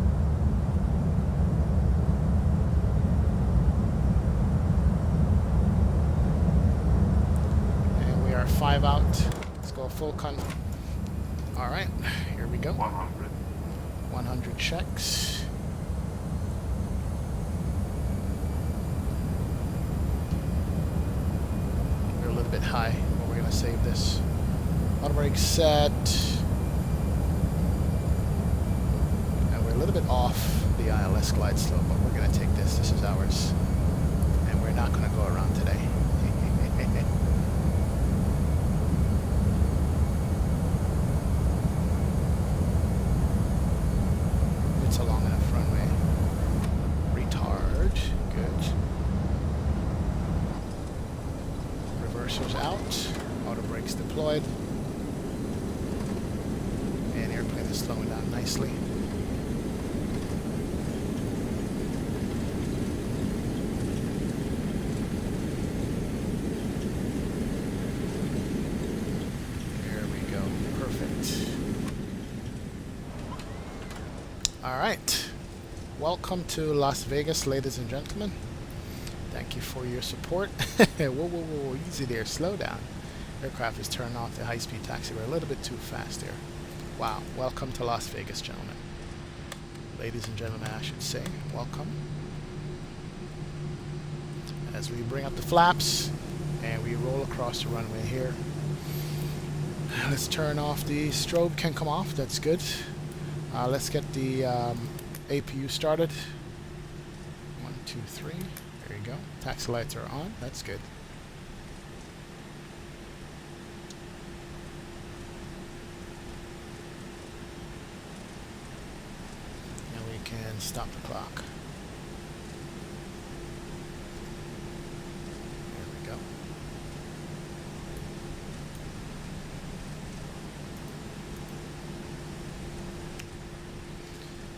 And we are 5 out. Let's go full con. Alright, here we go. 100. 100 checks. We're a little bit high, but we're going to save this. Auto brake set. And we're a little bit off the ILS glide slope, but we're going to take this. This is ours. And we're not going to go around today. deployed. And the airplane is slowing down nicely. There we go. Perfect. All right. Welcome to Las Vegas, ladies and gentlemen. Thank you for your support. Whoa, whoa, whoa, easy there, slow down. Aircraft is turning off the high-speed taxi. We're a little bit too fast there. Wow, welcome to Las Vegas, gentlemen. Ladies and gentlemen, I should say, welcome. As we bring up the flaps, and we roll across the runway here. Let's turn off the strobe, can come off, that's good. Let's get the APU started. 1, 2, 3. There you go. Taxi lights are on. That's good. Now we can stop the clock. There we go.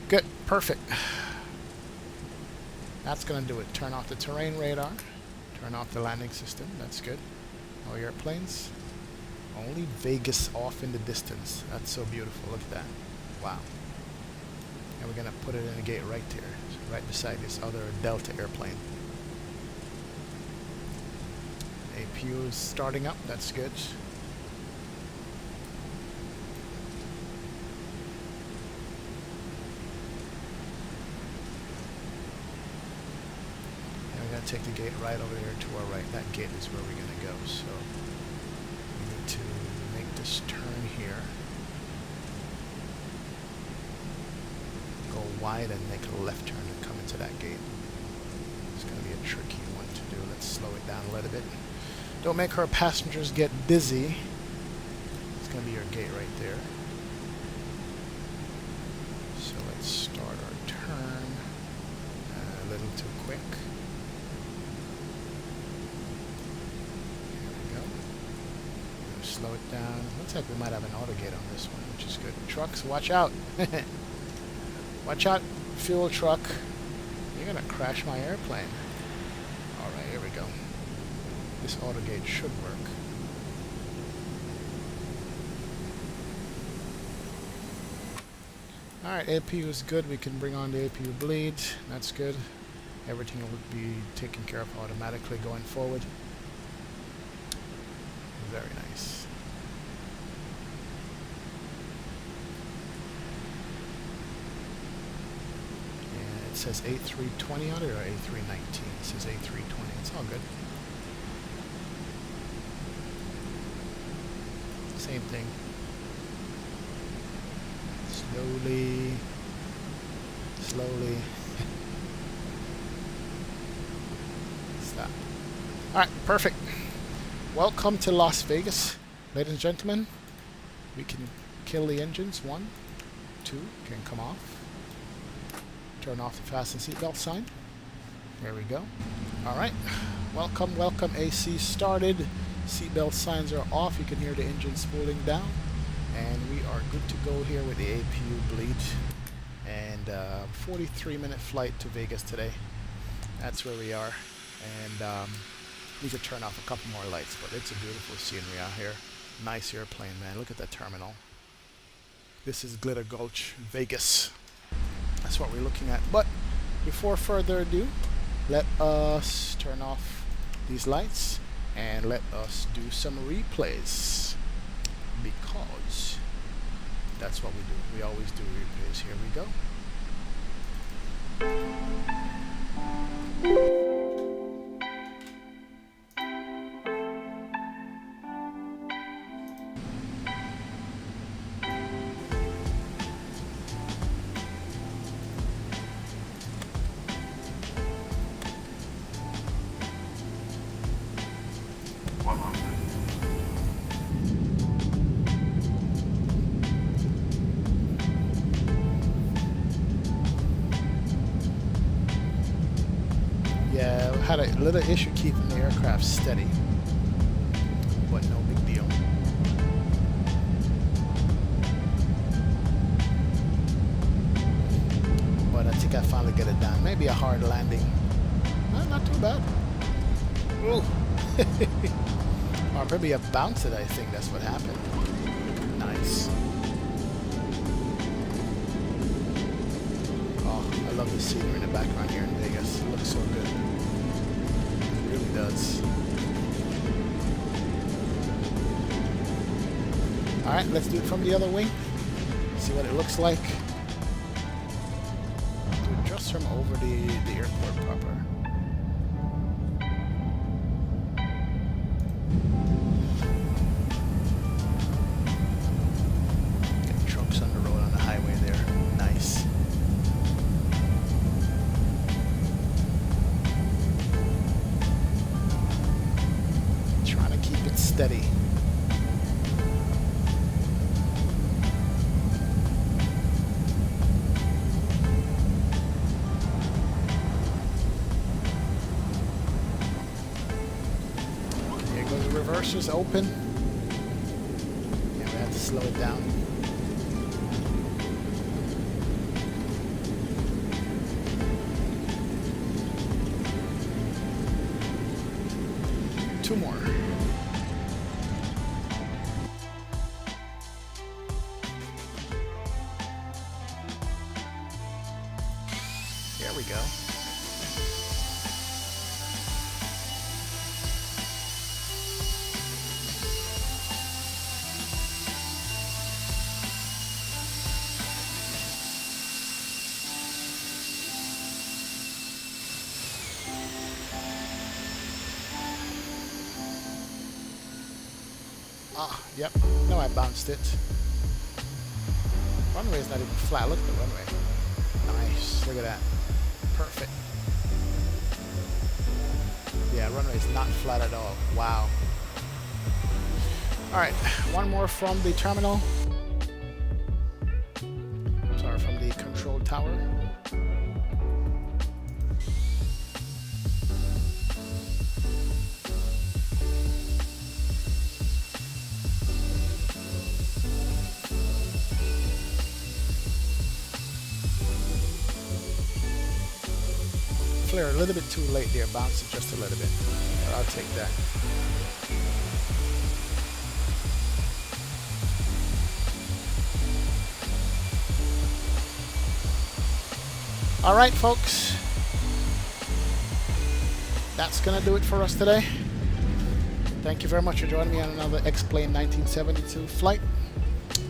Good. Perfect. That's going to do it. Turn off the terrain radar. Turn off the landing system. That's good. No airplanes. Only Vegas off in the distance. That's so beautiful. Look at that. Wow. And we're going to put it in a gate right there. Right beside this other Delta airplane. APU is starting up. That's good. Take the gate right over there to our right. That gate is where we're going to go. So we need to make this turn here. Go wide and make a left turn and come into that gate. It's going to be a tricky one to do. Let's slow it down a little bit. Don't make our passengers get dizzy. It's going to be your gate right there. So let's start our turn. A little too quick. Slow it down. Looks like we might have an auto gate on this one, which is good. Trucks, watch out. Watch out, fuel truck. You're going to crash my airplane. Alright, here we go. This auto gate should work. Alright, APU is good. We can bring on the APU bleed. That's good. Everything will be taken care of automatically going forward. Very nice. And it says A320 on it or A319? It says A320. It's all good. Same thing. Slowly. Slowly. Stop. Alright, perfect. Welcome to Las Vegas, ladies and gentlemen. We can kill the engines. 1, 2, can come off. Turn off the fasten seatbelt sign. There we go. Alright, welcome, welcome. AC started. Seatbelt signs are off. You can hear the engine spooling down. And we are good to go here with the APU bleed. And 43-minute flight to Vegas today. That's where we are. And we could turn off a couple more lights, but it's a beautiful scenery out here. Nice airplane, man. Look at that terminal. This is Glitter Gulch, Vegas. That's what we're looking at. But before further ado, let us turn off these lights and let us do some replays, because that's what we do. We always do replays. Here we go. Yeah, had a little issue keeping the aircraft steady, but no big deal. think I finally get it down. Maybe a hard landing. Not too bad. Ooh. Or maybe a bounce it, I think that's what happened. Nice. Oh, I love the scenery in the background here in Vegas. It looks so good. It really does. Alright, let's do it from the other wing. See what it looks like. Do it just from over the airport proper. Get trucks on the road on the highway there. Nice. Trying to keep it steady. Reversers open, and we have to slow it down. Two more. There we go. Ah, yep. No, I bounced it. Runway is not even flat. Look at the runway. Nice. Look at that. Perfect. Yeah, runway is not flat at all. Wow. Alright, one more from the terminal. Sorry, from the control tower. Flare a little bit too late there, bounce it just a little bit. I'll take that. All right, folks. That's gonna do it for us today. Thank you very much for joining me on another X-Plane 1972 flight.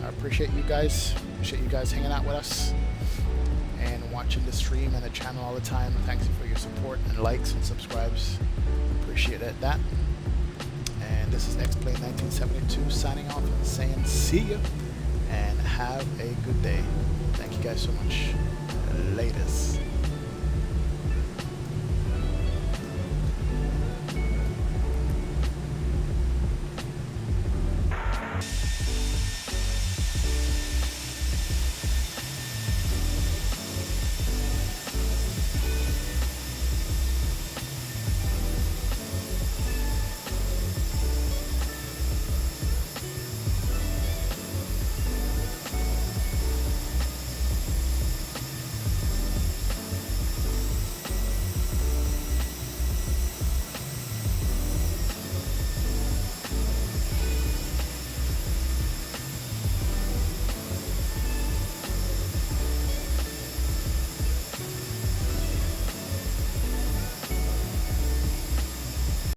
I appreciate you guys. Appreciate you guys hanging out with us and watching the stream and the channel all the time. Thanks for your support and likes and subscribes. Appreciate that. And this is X-Plane 1972 signing off and saying see you and have a good day. Thank you guys so much. Latest.